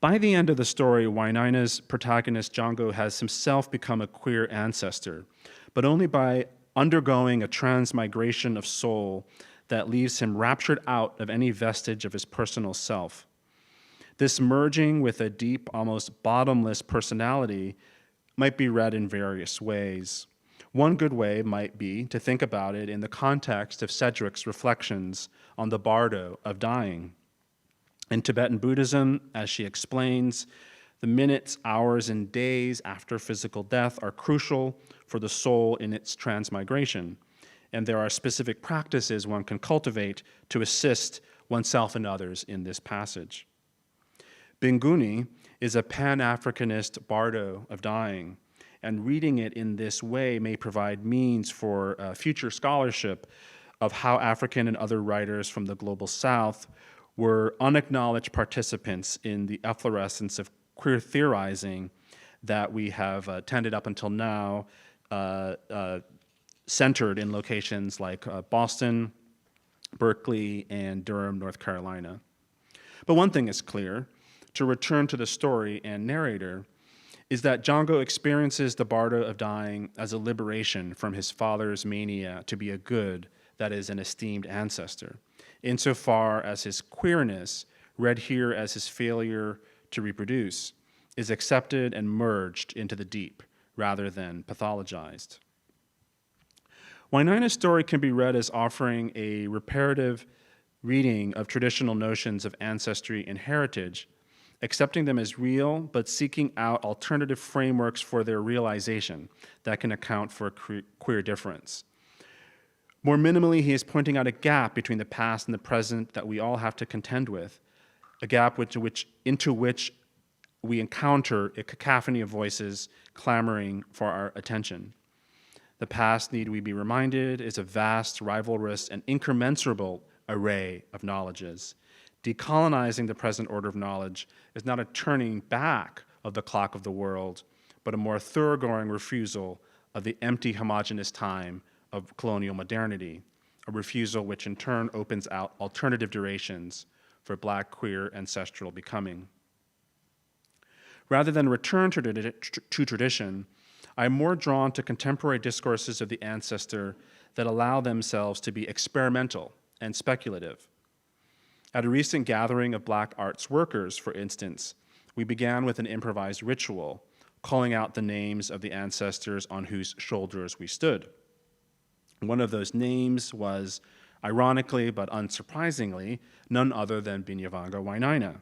By the end of the story, Wainaina's protagonist, Django, has himself become a queer ancestor, but only by undergoing a transmigration of soul that leaves him raptured out of any vestige of his personal self. This merging with a deep, almost bottomless personality might be read in various ways. One good way might be to think about it in the context of Sedgwick's reflections on the bardo of dying. In Tibetan Buddhism, as she explains, The minutes, hours, and days after physical death are crucial for the soul in its transmigration, and there are specific practices one can cultivate to assist oneself and others in this passage. Binguni is a Pan-Africanist bardo of dying, and reading it in this way may provide means for future scholarship of how African and other writers from the global South were unacknowledged participants in the efflorescence of queer theorizing that we have tended up until now, centered in locations like Boston, Berkeley, and Durham, North Carolina. But one thing is clear, to return to the story and narrator, is that Django experiences the bardo of dying as a liberation from his father's mania to be a good, that is, an esteemed ancestor, insofar as his queerness, read here as his failure to reproduce, is accepted and merged into the deep, rather than pathologized. Wainaina's story can be read as offering a reparative reading of traditional notions of ancestry and heritage, accepting them as real, but seeking out alternative frameworks for their realization that can account for queer difference. More minimally, he is pointing out a gap between the past and the present that we all have to contend with, a gap into which we encounter a cacophony of voices clamoring for our attention. The past, need we be reminded, is a vast, rivalrous, and incommensurable array of knowledges. Decolonizing the present order of knowledge is not a turning back of the clock of the world, but a more thoroughgoing refusal of the empty, homogeneous time of colonial modernity, a refusal which in turn opens out alternative durations for Black, queer, ancestral becoming. Rather than return to tradition, I am more drawn to contemporary discourses of the ancestor that allow themselves to be experimental and speculative. At a recent gathering of Black arts workers, for instance, we began with an improvised ritual, calling out the names of the ancestors on whose shoulders we stood. One of those names was, ironically but unsurprisingly, none other than Binyavanga Wainaina,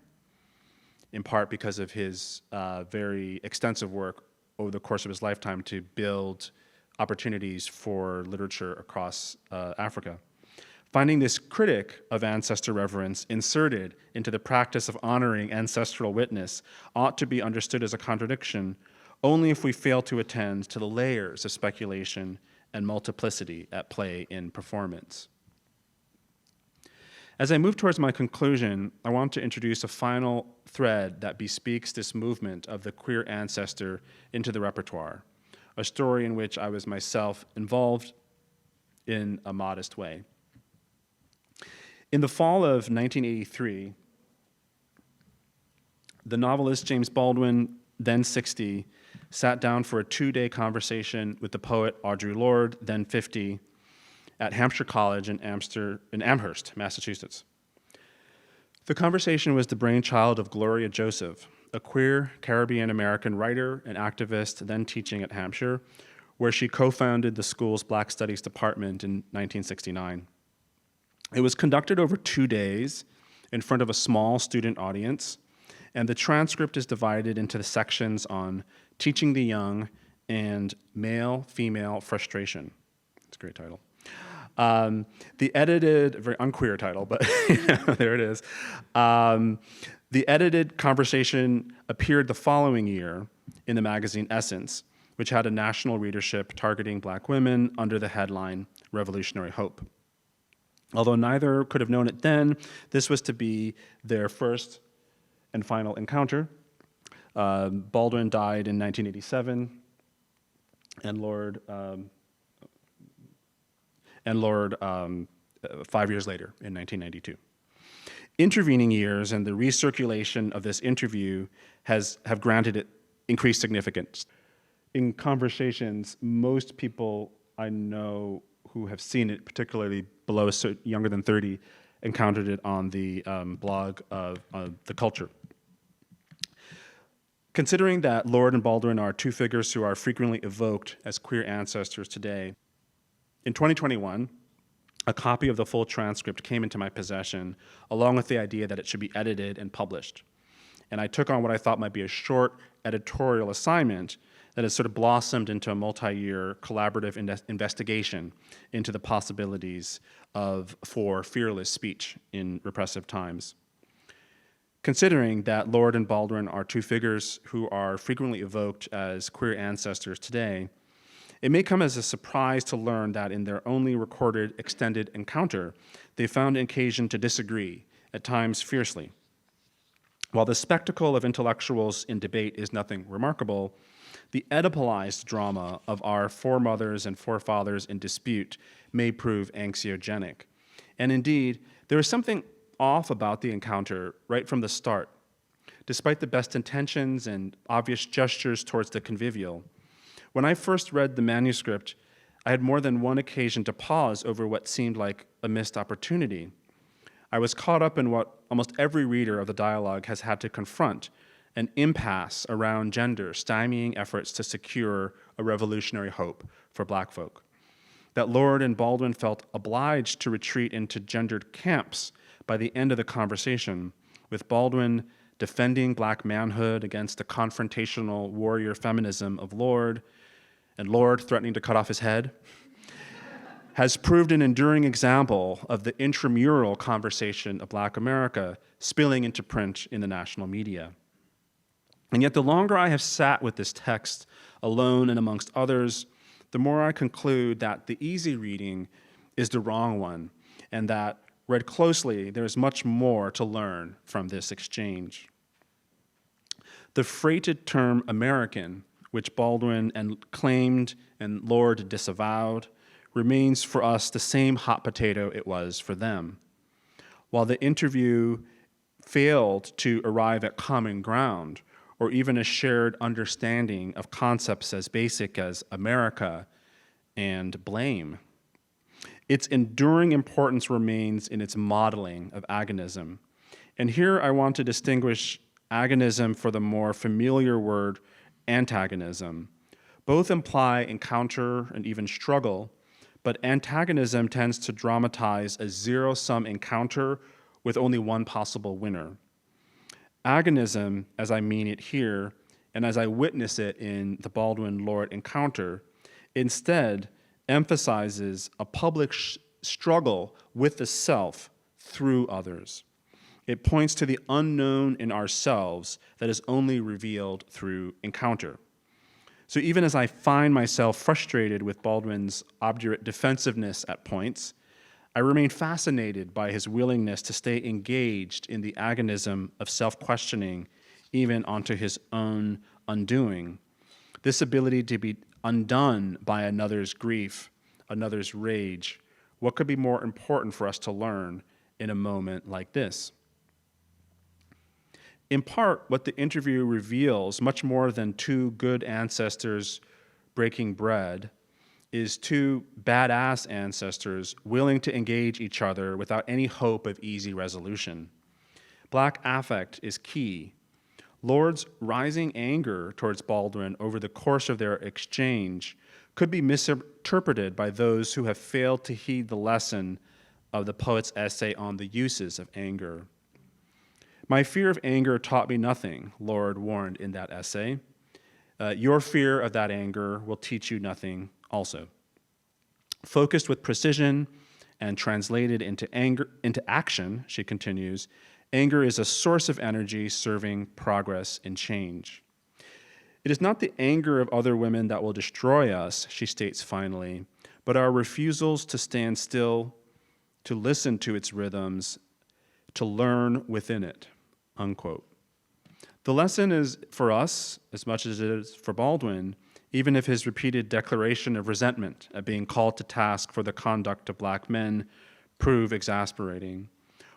in part because of his very extensive work over the course of his lifetime to build opportunities for literature across Africa. Finding this critic of ancestor reverence inserted into the practice of honoring ancestral witness ought to be understood as a contradiction only if we fail to attend to the layers of speculation and multiplicity at play in performance. As I move towards my conclusion, I want to introduce a final thread that bespeaks this movement of the queer ancestor into the repertoire, a story in which I was myself involved in a modest way. In the fall of 1983, the novelist James Baldwin, then 60, sat down for a 2-day conversation with the poet Audre Lorde, then 50, at Hampshire College in Amherst, Massachusetts. The conversation was the brainchild of Gloria Joseph, a queer Caribbean-American writer and activist then teaching at Hampshire, where she co-founded the school's Black Studies Department in 1969. It was conducted over 2 days in front of a small student audience, and the transcript is divided into the sections on teaching the young and male-female frustration. It's a great title. The edited, very unqueer title, but there it is. The edited conversation appeared the following year in the magazine Essence, which had a national readership targeting Black women under the headline Revolutionary Hope. Although neither could have known it then, this was to be their first and final encounter. Baldwin died in 1987, and Lorde 5 years later in 1992. Intervening years and the recirculation of this interview have granted it increased significance. In conversations, most people I know who have seen it, particularly below younger than 30, encountered it on the blog of The Culture. Considering that Lorde and Baldwin are two figures who are frequently evoked as queer ancestors today, in 2021, a copy of the full transcript came into my possession, along with the idea that it should be edited and published. and I took on what I thought might be a short editorial assignment that has sort of blossomed into a multi-year collaborative investigation into the possibilities for fearless speech in repressive times. Considering that Lorde and Baldwin are two figures who are frequently evoked as queer ancestors today, it may come as a surprise to learn that in their only recorded extended encounter, they found occasion to disagree, at times fiercely. While the spectacle of intellectuals in debate is nothing remarkable, the Oedipalized drama of our foremothers and forefathers in dispute may prove anxiogenic. And indeed, there is something off about the encounter right from the start. Despite the best intentions and obvious gestures towards the convivial, when I first read the manuscript, I had more than one occasion to pause over what seemed like a missed opportunity. I was caught up in what almost every reader of the dialogue has had to confront, an impasse around gender, stymieing efforts to secure a revolutionary hope for Black folk. That Lorde and Baldwin felt obliged to retreat into gendered camps by the end of the conversation, with Baldwin defending Black manhood against the confrontational warrior feminism of Lorde, and Lorde threatening to cut off his head, has proved an enduring example of the intramural conversation of Black America spilling into print in the national media. And yet the longer I have sat with this text, alone and amongst others, the more I conclude that the easy reading is the wrong one, and that, read closely, there is much more to learn from this exchange. The freighted term American, which Baldwin claimed and Lorde disavowed, remains for us the same hot potato it was for them. While the interview failed to arrive at common ground, or even a shared understanding of concepts as basic as America and blame, its enduring importance remains in its modeling of agonism. And here I want to distinguish agonism for the more familiar word antagonism. Both imply encounter and even struggle, but antagonism tends to dramatize a zero-sum encounter with only one possible winner. Agonism, as I mean it here, and as I witness it in the Baldwin-Lorde encounter, instead emphasizes a public struggle with the self through others. It points to the unknown in ourselves that is only revealed through encounter. So even as I find myself frustrated with Baldwin's obdurate defensiveness at points, I remain fascinated by his willingness to stay engaged in the agonism of self-questioning, even onto his own undoing. This ability to be undone by another's grief, another's rage, what could be more important for us to learn in a moment like this? In part, what the interview reveals, much more than two good ancestors breaking bread, is two badass ancestors willing to engage each other without any hope of easy resolution. Black affect is key. Lorde's rising anger towards Baldwin over the course of their exchange could be misinterpreted by those who have failed to heed the lesson of the poet's essay on the uses of anger. My fear of anger taught me nothing, Lorde warned in that essay. Your fear of that anger will teach you nothing also. Focused with precision and translated into action, she continues, anger is a source of energy serving progress and change. It is not the anger of other women that will destroy us, she states finally, but our refusals to stand still, to listen to its rhythms, to learn within it, unquote. The lesson is for us, as much as it is for Baldwin, even if his repeated declaration of resentment at being called to task for the conduct of Black men prove exasperating.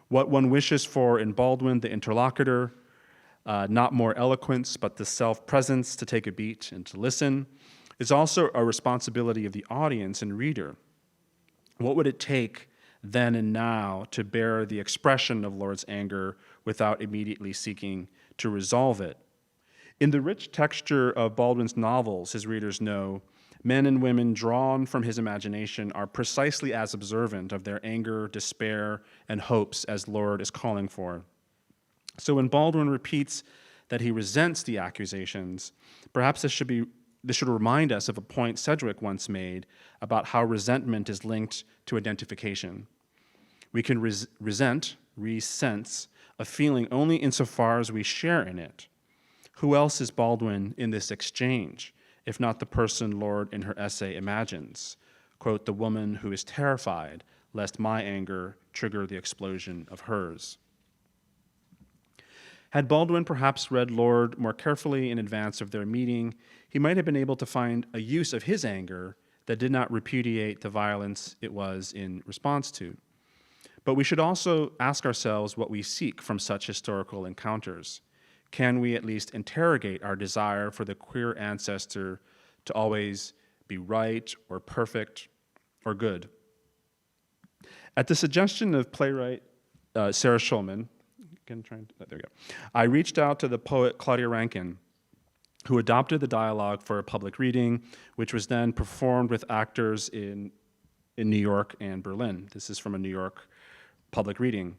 What one wishes for in Baldwin, the interlocutor, not more eloquence, but the self-presence to take a beat and to listen, is also a responsibility of the audience and reader. What would it take then and now to bear the expression of Lorde's anger without immediately seeking to resolve it? In the rich texture of Baldwin's novels, his readers know, men and women drawn from his imagination are precisely as observant of their anger, despair, and hopes as Lorde is calling for. So when Baldwin repeats that he resents the accusations, perhaps this should remind us of a point Sedgwick once made about how resentment is linked to identification. We can resense a feeling only insofar as we share in it. Who else is Baldwin in this exchange, if not the person Lorde in her essay imagines? Quote, the woman who is terrified lest my anger trigger the explosion of hers. Had Baldwin perhaps read Lorde more carefully in advance of their meeting, he might have been able to find a use of his anger that did not repudiate the violence it was in response to. But we should also ask ourselves what we seek from such historical encounters. Can we at least interrogate our desire for the queer ancestor to always be right or perfect or good? At the suggestion of playwright Sarah Schulman, there we go. I reached out to the poet Claudia Rankine, who adopted the dialogue for a public reading, which was then performed with actors in New York and Berlin. This is from a New York public reading.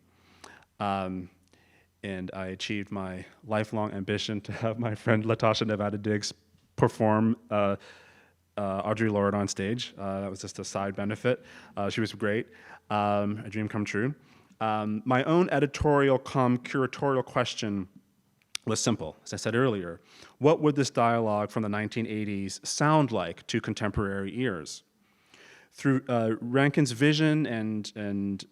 And I achieved my lifelong ambition to have my friend Latasha Nevada Diggs perform Audre Lorde on stage. That was just a side benefit. She was great. A dream come true. My own editorial curatorial question was simple. As I said earlier, what would this dialogue from the 1980s sound like to contemporary ears? Through Rankine's vision and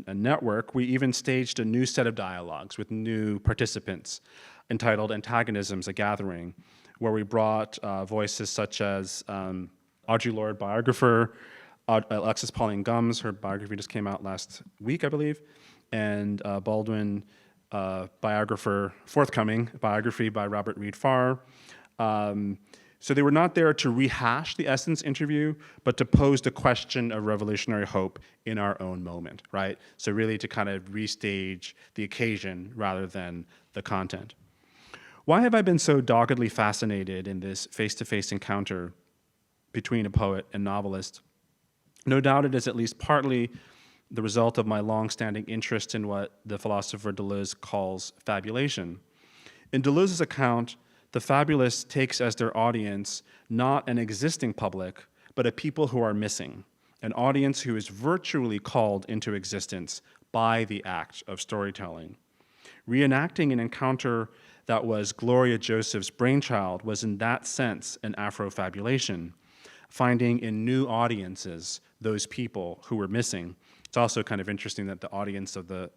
network, we even staged a new set of dialogues with new participants entitled Antagonisms, a Gathering, where we brought voices such as Audre Lorde biographer, Alexis Pauline Gumbs, her biography just came out last week, I believe, and Baldwin biographer, forthcoming biography by Robert Reed Farr. So they were not there to rehash the Essence interview, but to pose the question of revolutionary hope in our own moment, right? So really to kind of restage the occasion rather than the content. Why have I been so doggedly fascinated in this face-to-face encounter between a poet and novelist? No doubt it is at least partly the result of my long-standing interest in what the philosopher Deleuze calls fabulation. In Deleuze's account, the fabulous takes as their audience not an existing public, but a people who are missing, an audience who is virtually called into existence by the act of storytelling. Reenacting an encounter that was Gloria Joseph's brainchild was in that sense an Afrofabulation, finding in new audiences those people who were missing. It's also kind of interesting that the audience of the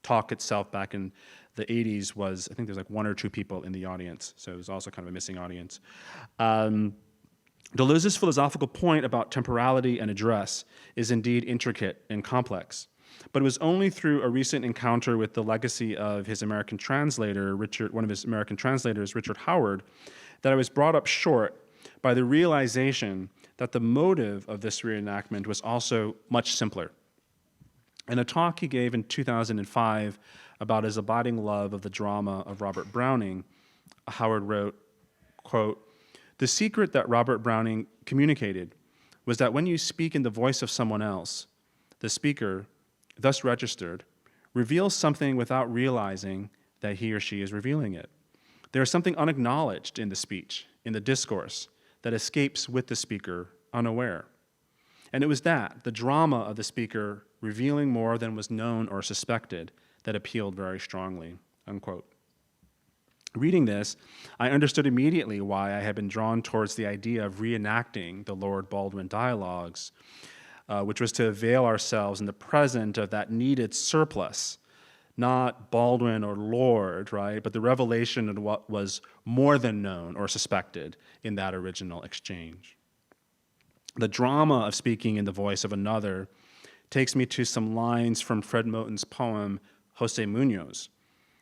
talk itself back in the 80s was, I think there's like 1 or 2 people in the audience, so it was also kind of a missing audience. Deleuze's philosophical point about temporality and address is indeed intricate and complex, but it was only through a recent encounter with the legacy of his American translator, one of his American translators, Richard Howard, that I was brought up short by the realization that the motive of this reenactment was also much simpler. In a talk he gave in 2005 about his abiding love of the drama of Robert Browning, Howard wrote, quote, "The secret that Robert Browning communicated was that when you speak in the voice of someone else, the speaker, thus registered, reveals something without realizing that he or she is revealing it. There is something unacknowledged in the speech, in the discourse, that escapes with the speaker unaware. And it was that, the drama of the speaker revealing more than was known or suspected, that appealed very strongly," unquote. Reading this, I understood immediately why I had been drawn towards the idea of reenacting the Lorde-Baldwin dialogues, which was to avail ourselves in the present of that needed surplus, not Baldwin or Lorde, right, but the revelation of what was more than known or suspected in that original exchange. The drama of speaking in the voice of another takes me to some lines from Fred Moten's poem, Jose Munoz.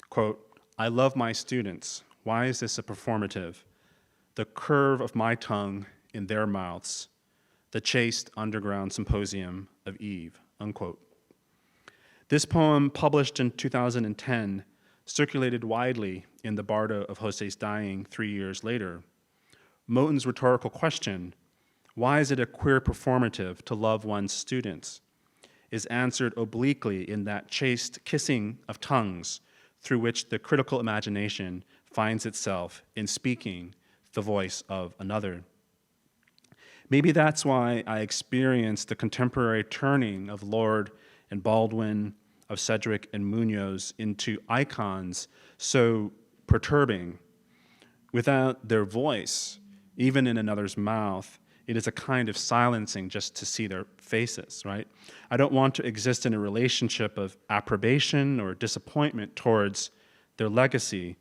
Quote, "I love my students. Why is this a performative? The curve of my tongue in their mouths, the chaste underground symposium of Eve," unquote. This poem, published in 2010, circulated widely in the bardo of Jose's dying 3 years later. Moten's rhetorical question, why is it a queer performative to love one's students, is answered obliquely in that chaste kissing of tongues through which the critical imagination finds itself in speaking the voice of another. Maybe that's why I experienced the contemporary turning of Lorde and Baldwin, of Sedgwick and Munoz into icons so perturbing. Without their voice, even in another's mouth, it is a kind of silencing just to see their faces, right? I don't want to exist in a relationship of approbation or disappointment towards their legacy.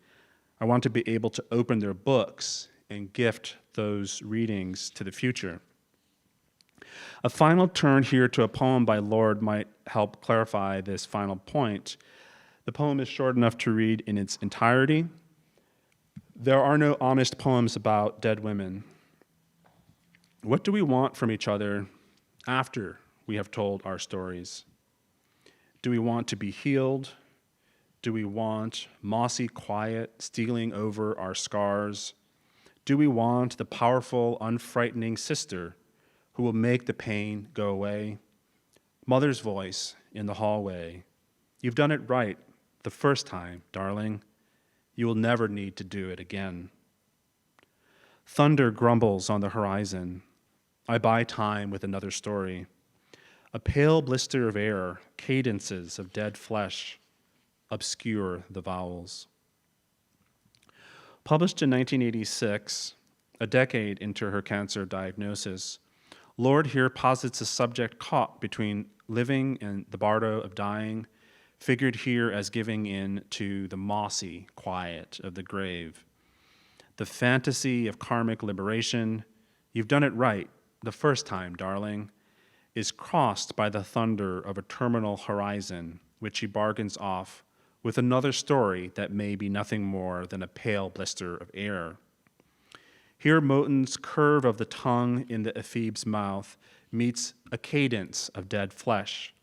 I want to be able to open their books and gift those readings to the future. A final turn here to a poem by Lorde might help clarify this final point. The poem is short enough to read in its entirety. There are no honest poems about dead women. What do we want from each other after we have told our stories? Do we want to be healed? Do we want mossy quiet stealing over our scars? Do we want the powerful, unfrightening sister who will make the pain go away? Mother's voice in the hallway. You've done it right the first time, darling. You will never need to do it again. Thunder grumbles on the horizon. I buy time with another story. A pale blister of air, cadences of dead flesh, obscure the vowels. Published in 1986, a decade into her cancer diagnosis, Lorde here posits a subject caught between living and the bardo of dying, figured here as giving in to the mossy quiet of the grave. The fantasy of karmic liberation, you've done it right the first time, darling, is crossed by the thunder of a terminal horizon, which she bargains off with another story that may be nothing more than a pale blister of air. Here Moten's curve of the tongue in the epheb's mouth meets a cadence of dead flesh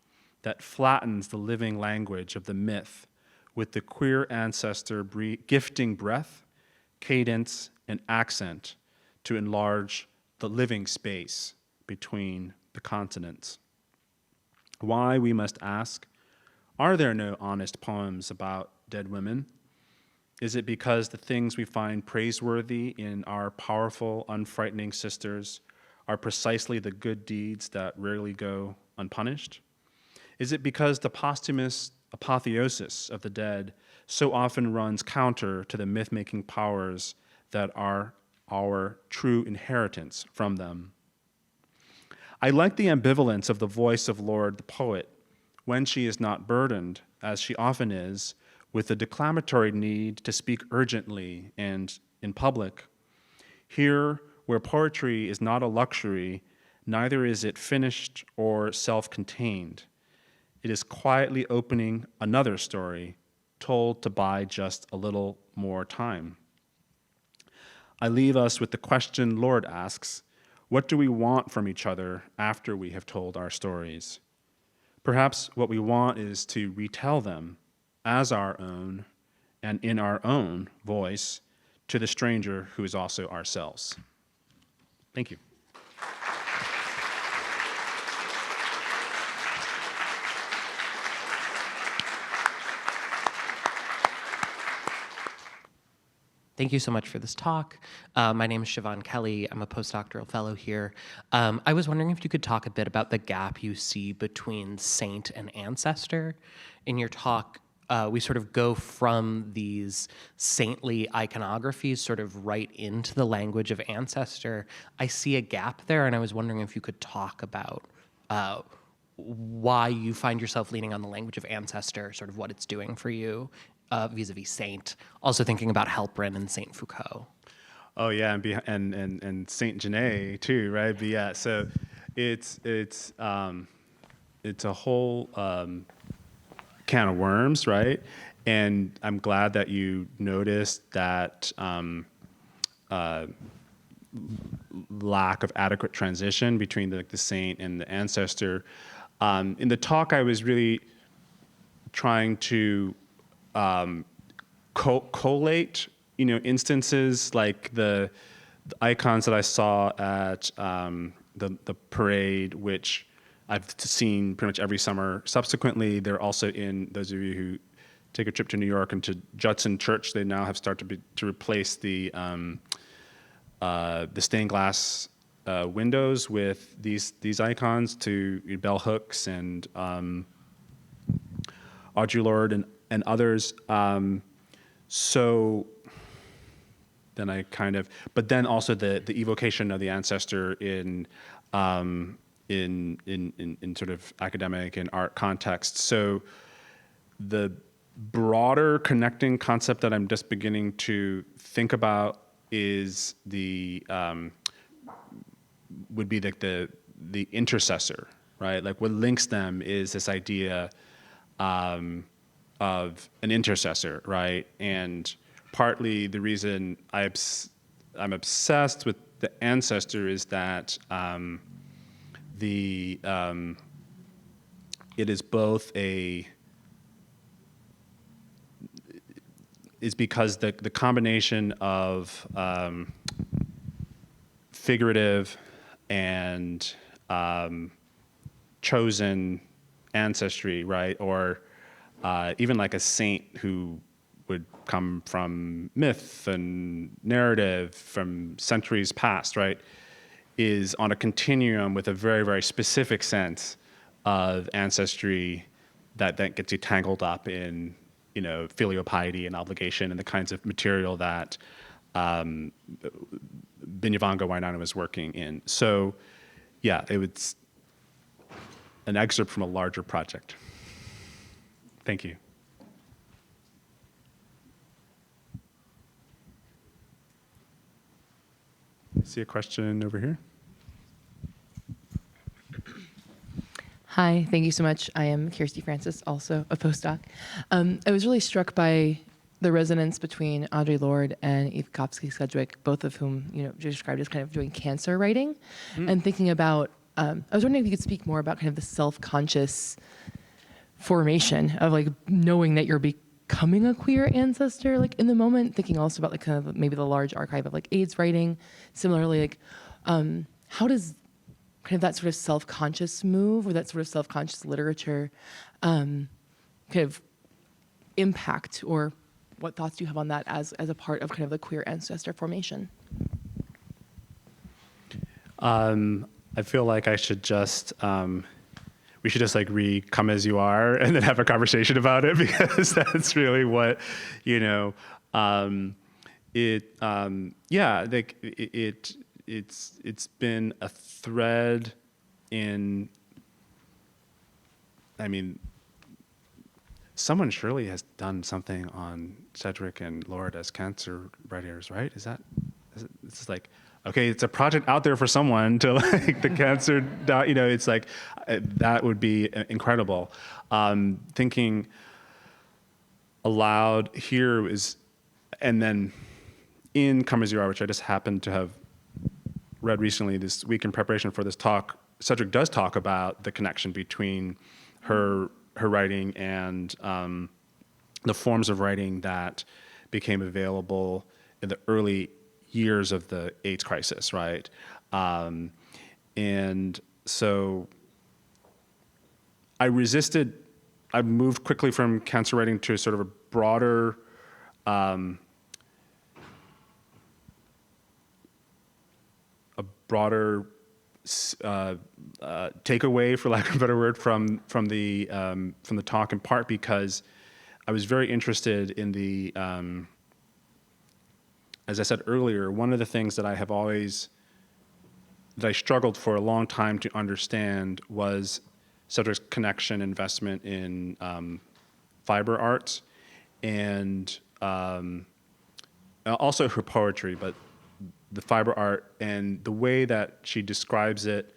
that flattens the living language of the myth with the queer ancestor gifting breath, cadence, and accent to enlarge the living space between the continents. Why, we must ask, are there no honest poems about dead women? Is it because the things we find praiseworthy in our powerful, unfrightening sisters are precisely the good deeds that rarely go unpunished? Is it because the posthumous apotheosis of the dead so often runs counter to the myth-making powers that are our true inheritance from them? I like the ambivalence of the voice of Lorde the poet when she is not burdened, as she often is, with the declamatory need to speak urgently and in public. Here, where poetry is not a luxury, neither is it finished or self-contained. It is quietly opening another story, told to buy just a little more time. I leave us with the question Lorde asks, what do we want from each other after we have told our stories? Perhaps what we want is to retell them as our own and in our own voice to the stranger who is also ourselves. Thank you. Thank you so much for this talk. My name is Siobhan Kelly. I'm a postdoctoral fellow here. I was wondering if you could talk a bit about the gap you see between saint and ancestor. In your talk, we sort of go from these saintly iconographies sort of right into the language of ancestor. I see a gap there, and I was wondering if you could talk about why you find yourself leaning on the language of ancestor, sort of what it's doing for you vis-a-vis saint. Also thinking about Halperin and Saint Foucault. Oh yeah, and Saint Genet too, right? But yeah, so it's a whole can of worms, right? And I'm glad that you noticed that lack of adequate transition between the saint and the ancestor. In the talk, I was really trying to collate, instances like the icons that I saw at the parade, which I've seen pretty much every summer. Subsequently, they're also in, those of you who take a trip to New York and to Judson Church, they now have started to replace the stained glass windows with these icons to bell hooks and Audre Lorde and others. So then I kind of, but then also the evocation of the ancestor in sort of academic and art context. So the broader connecting concept that I'm just beginning to think about is would be like the intercessor, right? Like what links them is this idea of an intercessor, right? And partly the reason I'm obsessed with the ancestor is that it is both is because the combination of figurative and chosen ancestry, right? Or even like a saint who would come from myth and narrative from centuries past, right? Is on a continuum with a very, very specific sense of ancestry that gets you tangled up in, filial piety and obligation and the kinds of material that Binyavanga Wainaina was working in. So, yeah, it was an excerpt from a larger project. Thank you. See a question over here? Hi, thank you so much. I am Kirsty Francis, also a postdoc. I was really struck by the resonance between Audre Lorde and Kosofsky Sedgwick, both of whom you described as kind of doing cancer writing, and thinking about. I was wondering if you could speak more about kind of the self-conscious formation of like knowing that you're becoming a queer ancestor, like in the moment. Thinking also about like kind of maybe the large archive of like AIDS writing. Similarly, like how does kind of that sort of self-conscious move or that sort of self-conscious literature kind of impact, or what thoughts do you have on that as a part of kind of the queer ancestor formation? I feel like I should just, we should just like come as you are and then have a conversation about it, because that's really what, it's been a thread in, someone surely has done something on Sedgwick and Lorde as cancer writers, right? It's like, okay, it's a project out there for someone to like the cancer, it's like, that would be incredible. Thinking aloud here is, and then in Come As You Are, which I just happened to have read recently this week in preparation for this talk, Sedgwick does talk about the connection between her writing and the forms of writing that became available in the early years of the AIDS crisis, right? And so I moved quickly from cancer writing to sort of a broader takeaway, for lack of a better word, from the talk, in part because I was very interested in the, as I said earlier, one of the things that I struggled for a long time to understand was Sedgwick's connection, investment in fiber arts, and also her poetry, but the fiber art and the way that she describes it,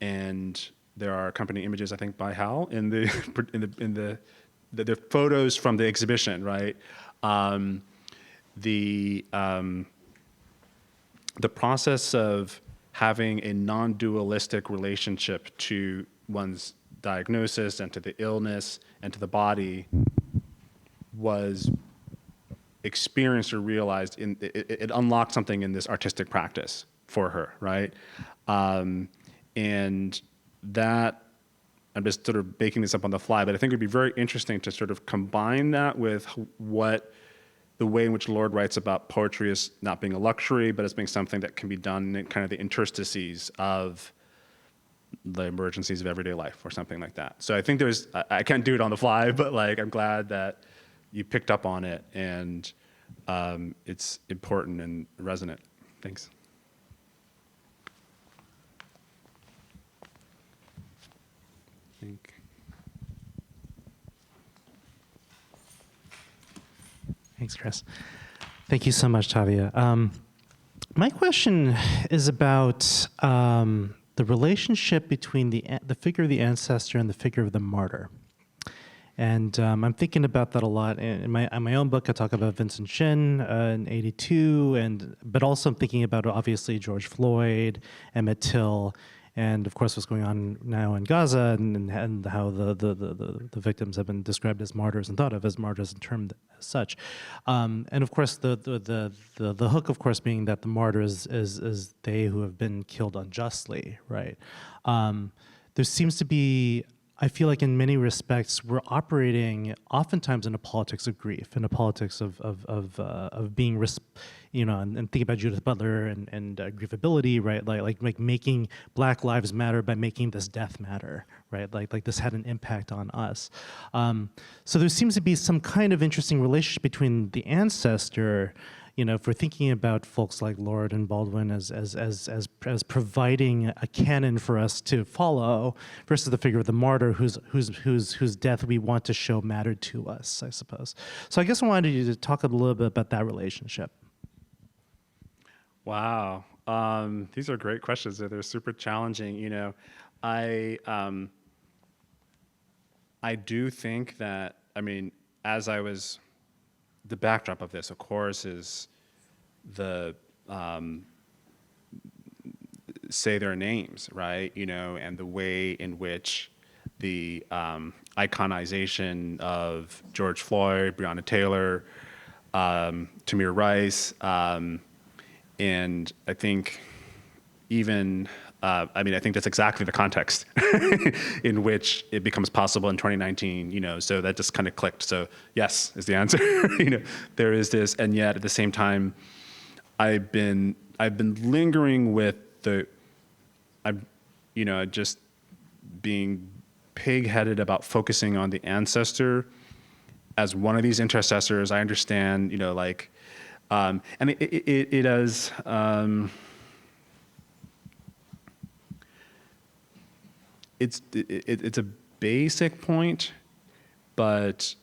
and there are accompanying images, I think, by Hal in the photos from the exhibition, right? The process of having a non-dualistic relationship to one's diagnosis and to the illness and to the body was experienced or realized it unlocked something in this artistic practice for her, right? And that I'm just sort of making this up on the fly, but I think it'd be very interesting to sort of combine that with the way in which Lorde writes about poetry as not being a luxury, but as being something that can be done in kind of the interstices of the emergencies of everyday life or something like that. So I think I can't do it on the fly, but like I'm glad that you picked up on it, and it's important and resonant. Thanks. Thanks, Chris. Thank you so much, Tavia. My question is about the relationship between the figure of the ancestor and the figure of the martyr. And I'm thinking about that a lot. In my own book, I talk about Vincent Chin in '82, but also I'm thinking about, obviously, George Floyd, Emmett Till, and of course what's going on now in Gaza, and how the victims have been described as martyrs and thought of as martyrs and termed as such. And of course the hook, of course, being that the martyr is they who have been killed unjustly, right? There seems to be, I feel like in many respects, we're operating oftentimes in a politics of grief, in a politics of being, and think about Judith Butler and grievability, right? Like making Black Lives Matter by making this death matter, right? Like this had an impact on us. So there seems to be some kind of interesting relationship between the ancestor. If we're thinking about folks like Lorde and Baldwin as providing a canon for us to follow, versus the figure of the martyr whose death we want to show mattered to us, I suppose. So I guess I wanted you to talk a little bit about that relationship. Wow, these are great questions. They're super challenging. I do think that, the backdrop of this, of course, is the say their names, right? And the way in which the iconization of George Floyd, Breonna Taylor, Tamir Rice, and I think even, I think that's exactly the context in which it becomes possible in 2019, so that just kind of clicked. So yes, is the answer. There is this, and yet at the same time, I've been lingering with just being pig-headed about focusing on the ancestor as one of these intercessors. I understand, and it has, it's a basic point, but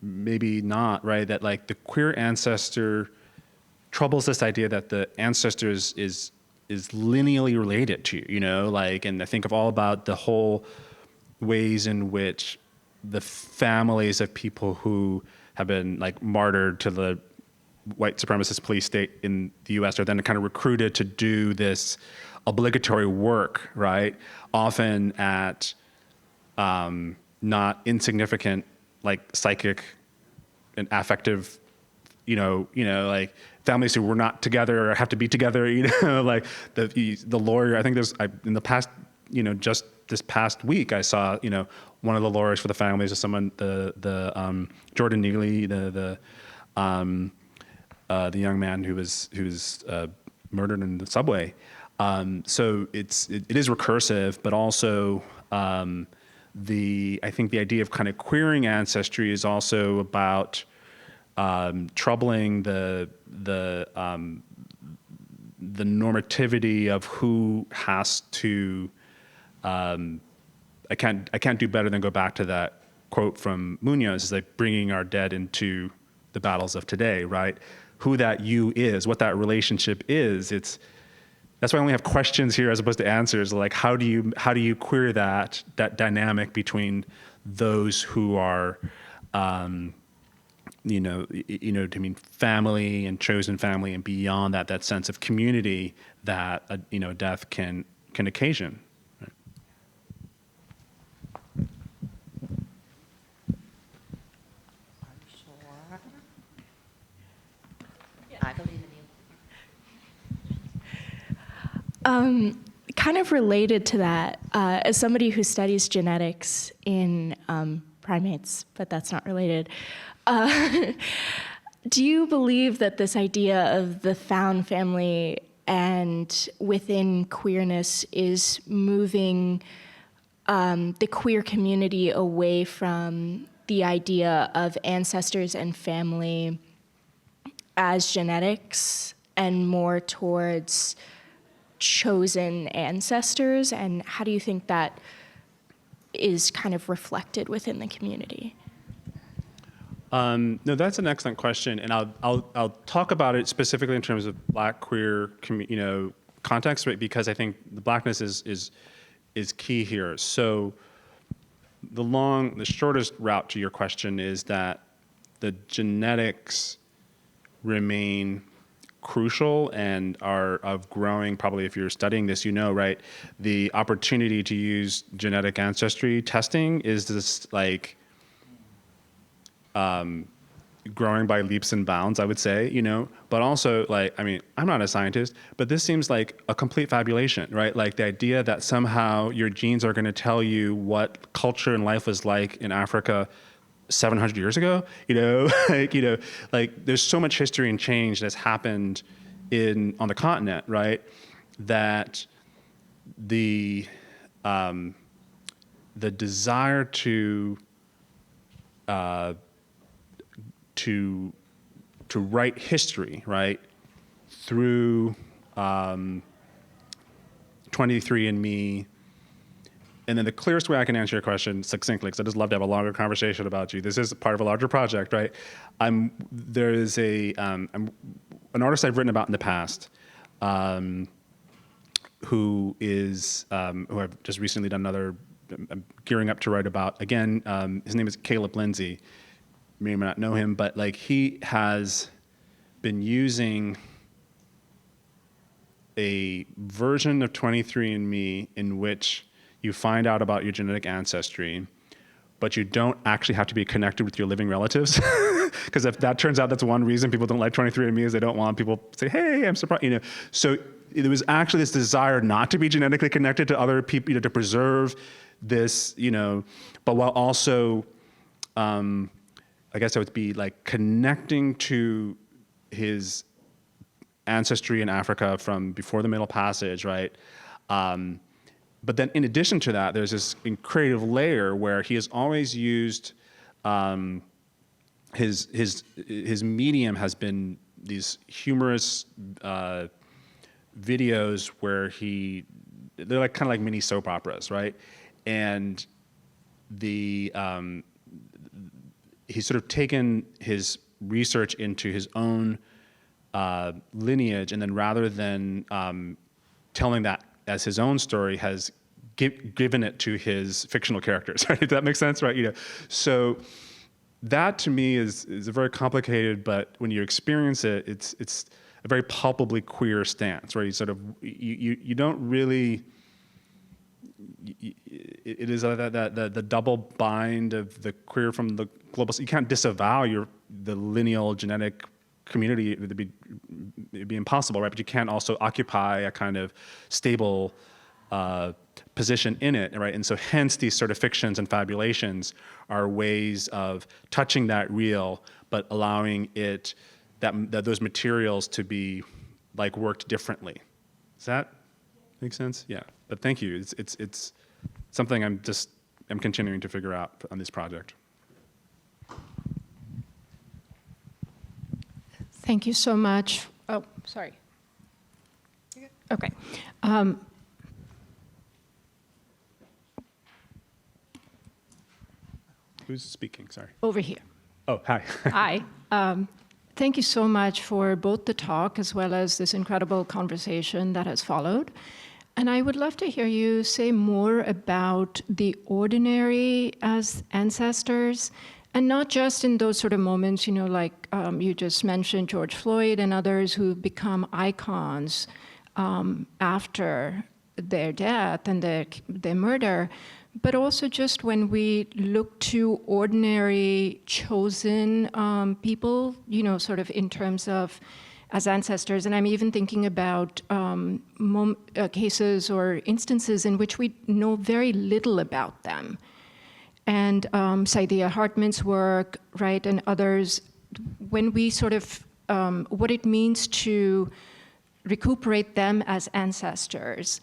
maybe not, right? That like the queer ancestor troubles this idea that the ancestor is lineally related to you, and I think of all about the whole ways in which the families of people who have been like martyred to the white supremacist police state in the US are then kind of recruited to do this obligatory work, right? Often at not insignificant, like psychic and affective, like families who were not together or have to be together, like the lawyer. I think in the past, just this past week, I saw, one of the lawyers for the families of someone, the Jordan Neely, the young man who was murdered in the subway. So it is recursive, but also I think the idea of kind of queering ancestry is also about troubling the normativity of who has to. I can't do better than go back to that quote from Munoz, is like bringing our dead into the battles of today, right? Who that you is, what that relationship is. That's why I only have questions here as opposed to answers. Like, how do you queer that dynamic between those who are, family and chosen family, and beyond that sense of community that death can occasion. Right? I believe in you. kind of related to that, as somebody who studies genetics in primates, but that's not related, do you believe that this idea of the found family and within queerness is moving the queer community away from the idea of ancestors and family as genetics and more towards chosen ancestors? And how do you think that is kind of reflected within the community? No, that's an excellent question, and I'll talk about it specifically in terms of Black queer context, right? Because I think the Blackness is key here. So the shortest route to your question is that the genetics remain crucial and are of growing, probably if you're studying this, right? The opportunity to use genetic ancestry testing is this growing by leaps and bounds, I would say, but also I'm not a scientist, but this seems like a complete fabulation, right? Like the idea that somehow your genes are going to tell you what culture and life was like in Africa 700 years ago, there's so much history and change that's happened on the continent, right? That the desire to write history, right, through 23andMe. And then the clearest way I can answer your question succinctly, because I just love to have a longer conversation about you. This is part of a larger project, right? There is an artist I've written about in the past, who I've just recently done I'm gearing up to write about again. His name is Caleb Lindsay. You may or may not know him, but he has been using a version of 23andMe in which you find out about your genetic ancestry, but you don't actually have to be connected with your living relatives. Because if that turns out that's one reason people don't like 23andMe is they don't want people to say, hey, I'm surprised, So there was actually this desire not to be genetically connected to other people, to preserve this, but while also, I guess it would be connecting to his ancestry in Africa from before the Middle Passage, right? But then in addition to that, there's this creative layer where he has always used his medium has been these humorous videos where they're kind of like mini soap operas, right? And he's sort of taken his research into his own lineage, and then rather than telling that as his own story, has given it to his fictional characters. Right? Does that make sense? Right? So that to me is a very complicated, but when you experience it, it's a very palpably queer stance, where you sort of you don't really. It is the double bind of the queer from the global. You can't disavow the lineal genetic community. It'd be impossible, right? But you can't also occupy a kind of stable position in it, right? And so hence these sort of fictions and fabulations are ways of touching that real, but allowing it that those materials to be worked differently. Does that make sense? Yeah. But thank you. It's something I'm continuing to figure out on this project. Thank you so much. Oh, sorry. Okay. Who's speaking? Sorry. Over here. Oh, hi. Hi. Thank you so much for both the talk as well as this incredible conversation that has followed. And I would love to hear you say more about the ordinary as ancestors, and not just in those sort of moments, you just mentioned George Floyd and others who become icons after their death and their murder, but also just when we look to ordinary chosen people, sort of in terms of as ancestors. And I'm even thinking about cases or instances in which we know very little about them. And Saidiya Hartman's work, right, and others, when we sort of, what it means to recuperate them as ancestors.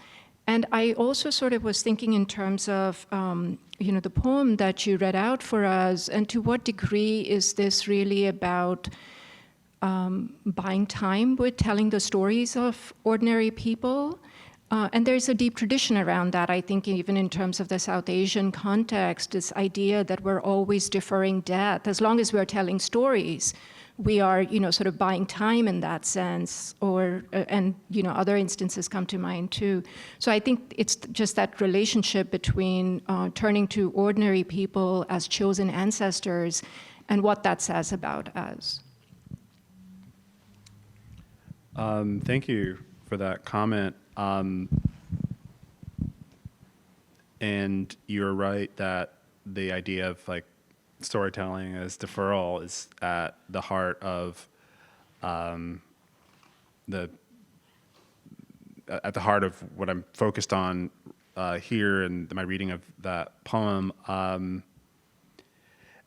And I also sort of was thinking in terms of, the poem that you read out for us, and to what degree is this really about buying time with telling the stories of ordinary people? And there's a deep tradition around that, I think, even in terms of the South Asian context, this idea that we're always deferring death. As long as we're telling stories, we are, sort of buying time in that sense, and other instances come to mind too. So I think it's just that relationship between turning to ordinary people as chosen ancestors and what that says about us. Thank you for that comment. And you're right that the idea of like storytelling as deferral is at the heart of what I'm focused on here in my reading of that poem. And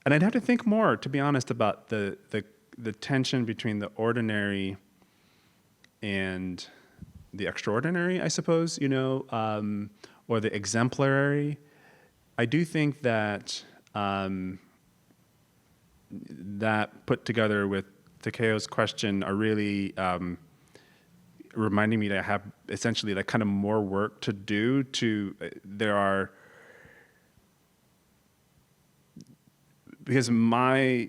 I'd have to think more, to be honest, about the tension between the ordinary and the extraordinary, I suppose, or the exemplary. I do think that that put together with Takeo's question are really reminding me that I have essentially like kind of more work to do because my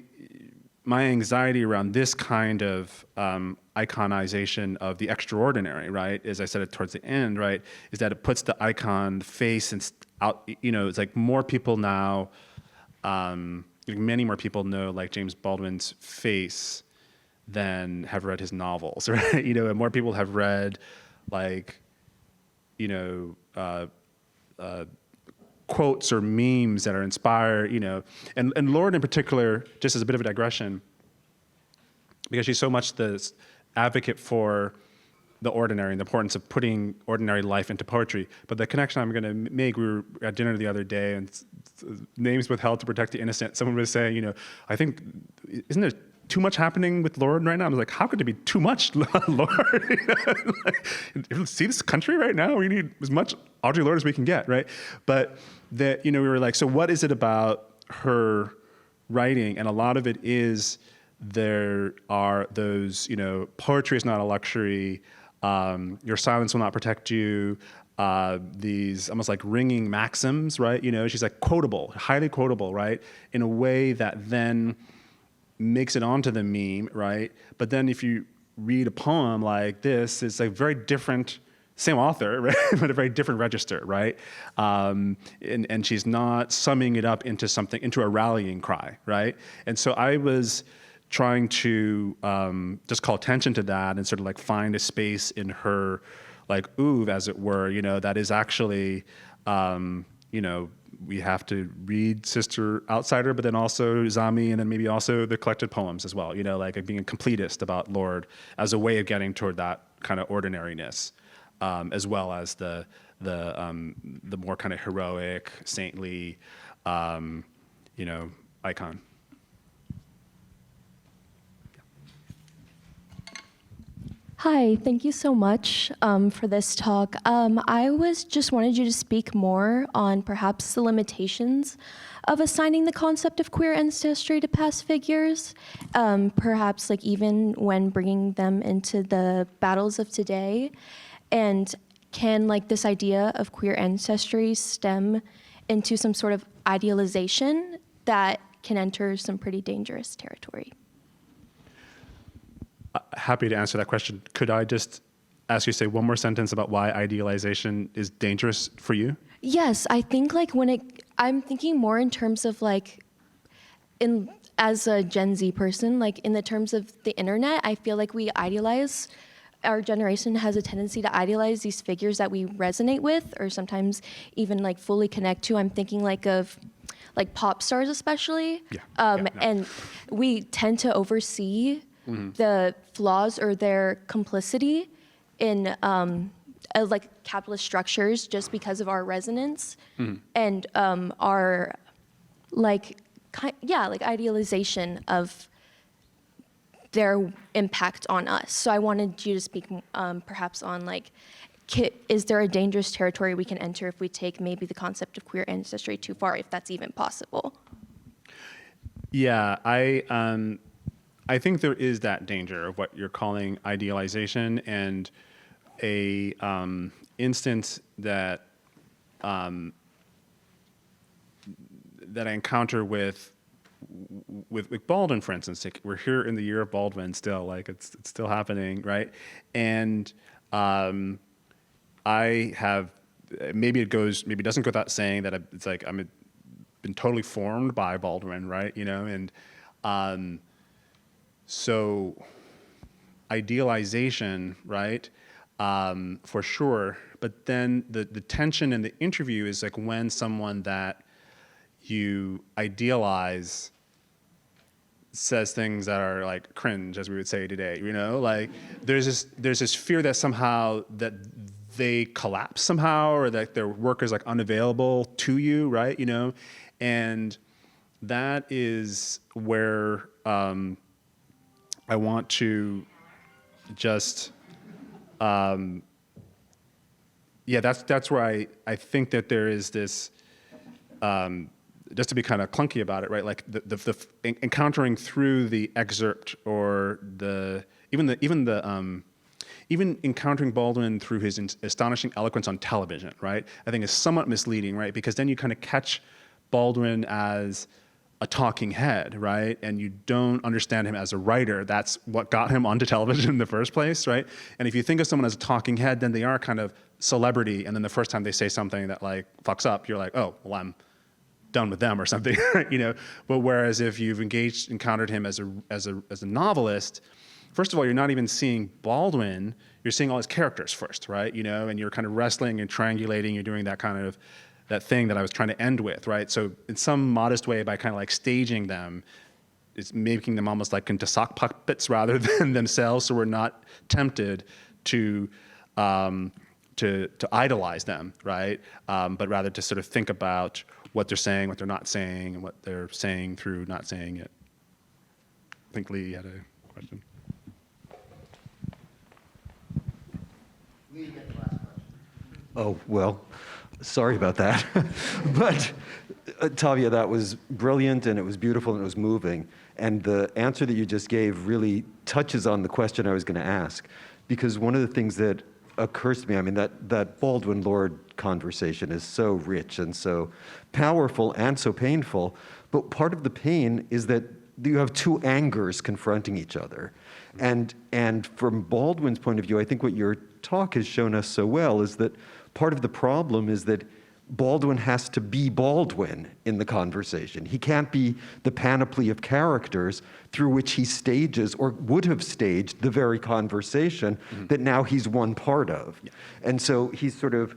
anxiety around this kind of iconization of the extraordinary, right, as I said it towards the end, right, is that it puts the icon face and out, it's like more people now, many more people know like James Baldwin's face than have read his novels, right? And more people have read like, quotes or memes that are inspired, and Lorde in particular, just as a bit of a digression, because she's so much the advocate for the ordinary and the importance of putting ordinary life into poetry. But the connection I'm going to make, we were at dinner the other day, and names withheld to protect the innocent. Someone was saying, I think, isn't there too much happening with Lorde right now? I was like, how could there be too much Lorde? See this country right now? We need as much Audre Lorde as we can get, right? But that, we were like, so what is it about her writing? And a lot of it is there are those, poetry is not a luxury. Your silence will not protect you. These almost like ringing maxims, right? She's like quotable, highly quotable, right? In a way that then makes it onto the meme, right? But then if you read a poem like this, it's like very different, same author, right? But a very different register, right? And she's not summing it up into something, into a rallying cry, right? And so I was trying to just call attention to that and sort of like find a space in her like oeuvre, as it were, that is actually, we have to read Sister Outsider, but then also Zami, and then maybe also the collected poems as well, like being a completist about Lorde as a way of getting toward that kind of ordinariness, as well as the more kind of heroic, saintly, icon. Hi, thank you so much for this talk. I just wanted you to speak more on perhaps the limitations of assigning the concept of queer ancestry to past figures, perhaps like even when bringing them into the battles of today. And can like this idea of queer ancestry stem into some sort of idealization that can enter some pretty dangerous territory? Happy to answer that question. Could I just ask you to say one more sentence about why idealization is dangerous for you? Yes, I think like I'm thinking more in terms of like, as a Gen Z person, like in the terms of the internet, I feel like our generation has a tendency to idealize these figures that we resonate with, or sometimes even like fully connect to. I'm thinking like of like pop stars especially. Yeah. And we tend to oversee the flaws or their complicity in like capitalist structures just because of our resonance and our like idealization of their impact on us. So I wanted you to speak perhaps on like, is there a dangerous territory we can enter if we take maybe the concept of queer ancestry too far, if that's even possible? Yeah, I think there is that danger of what you're calling idealization, and a instance that that I encounter with Baldwin, for instance. Like, we're here in the year of Baldwin still, like it's still happening, right? And I have, maybe it doesn't go without saying that it's like been totally formed by Baldwin, right? You know, and so idealization, right? For sure. But then the tension in the interview is like when someone that you idealize says things that are like cringe, as we would say today, you know, like there's this fear that somehow that they collapse somehow, or that their work is like unavailable to you, right? You know, and that is where I want to just, that's where I think that there is this, just to be kind of clunky about it, right? Like the encountering through the excerpt, or even encountering Baldwin through his astonishing eloquence on television, right? I think is somewhat misleading, right? Because then you kind of catch Baldwin as a talking head, right? And you don't understand him as a writer. That's what got him onto television in the first place, right? And if you think of someone as a talking head, then they are kind of celebrity. And then the first time they say something that like fucks up, you're like, oh, well, I'm done with them or something, you know? But whereas if you've encountered him as a novelist, first of all, you're not even seeing Baldwin, you're seeing all his characters first, right? You know, and you're kind of wrestling and triangulating, you're doing that kind of, that thing that I was trying to end with, right? So in some modest way, by kind of like staging them, it's making them almost like into sock puppets rather than themselves, so we're not tempted to idolize them, right? But rather to sort of think about what they're saying, what they're not saying, and what they're saying through not saying it. I think Lee had a question. Lee, you get the last question. Oh, well, sorry about that. But Tavia, that was brilliant, and it was beautiful, and it was moving. And the answer that you just gave really touches on the question I was going to ask. Because one of the things that occurs to me, I mean, that Baldwin Lorde conversation is so rich and so powerful and so painful. But part of the pain is that you have two angers confronting each other. And from Baldwin's point of view, I think what your talk has shown us so well is that part of the problem is that Baldwin has to be Baldwin in the conversation. He can't be the panoply of characters through which he stages or would have staged the very conversation that now he's one part of. Yeah. And so he's sort of,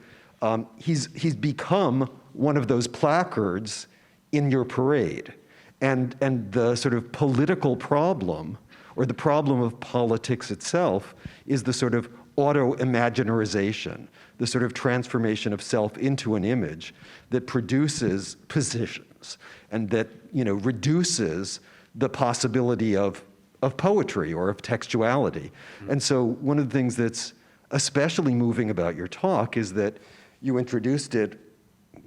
he's become one of those placards in your parade. And the sort of political problem, or the problem of politics itself, is the sort of auto-imaginarization, the sort of transformation of self into an image that produces positions and that, you know, reduces the possibility of poetry or of textuality. And so one of the things that's especially moving about your talk is that you introduced it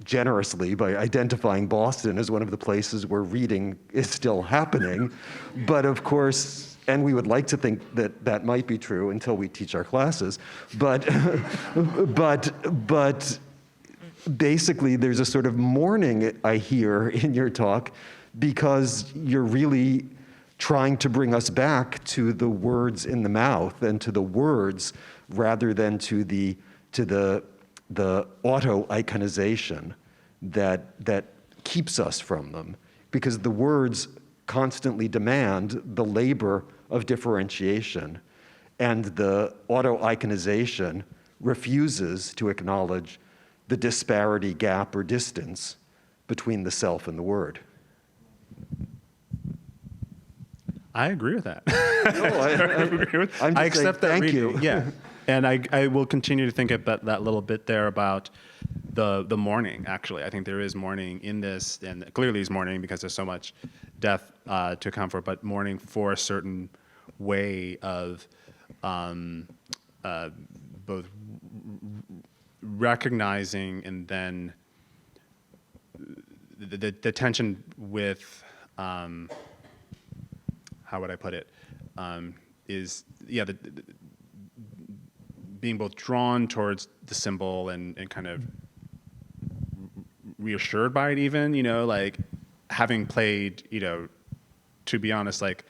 generously by identifying Boston as one of the places where reading is still happening. But of course, and we would like to think that that might be true until we teach our classes, but basically there's a sort of mourning I hear in your talk, because you're really trying to bring us back to the words in the mouth and to the words rather than to the auto-iconization that keeps us from them, because the words constantly demand the labor of differentiation, and the auto-iconization refuses to acknowledge the disparity, gap, or distance between the self and the word. I agree with that. I'm just I accept saying, that thank reading. you. Yeah, and I will continue to think about that little bit there about the mourning. Actually, I think there is mourning in this, and clearly is mourning because there's so much death to come for. But mourning for a certain way of both recognizing and then the tension with. How would I put it? Is being both drawn towards the symbol and kind of reassured by it, even, like having played, to be honest, like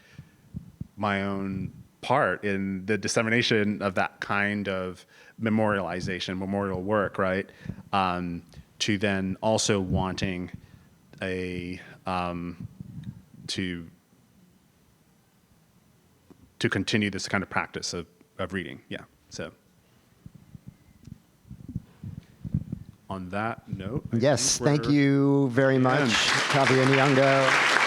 my own part in the dissemination of that kind of memorialization, memorial work, right? To then also wanting to continue this kind of practice of reading. Yeah, so. On that note, Yes, thank you very much, Tavia Nyong'o.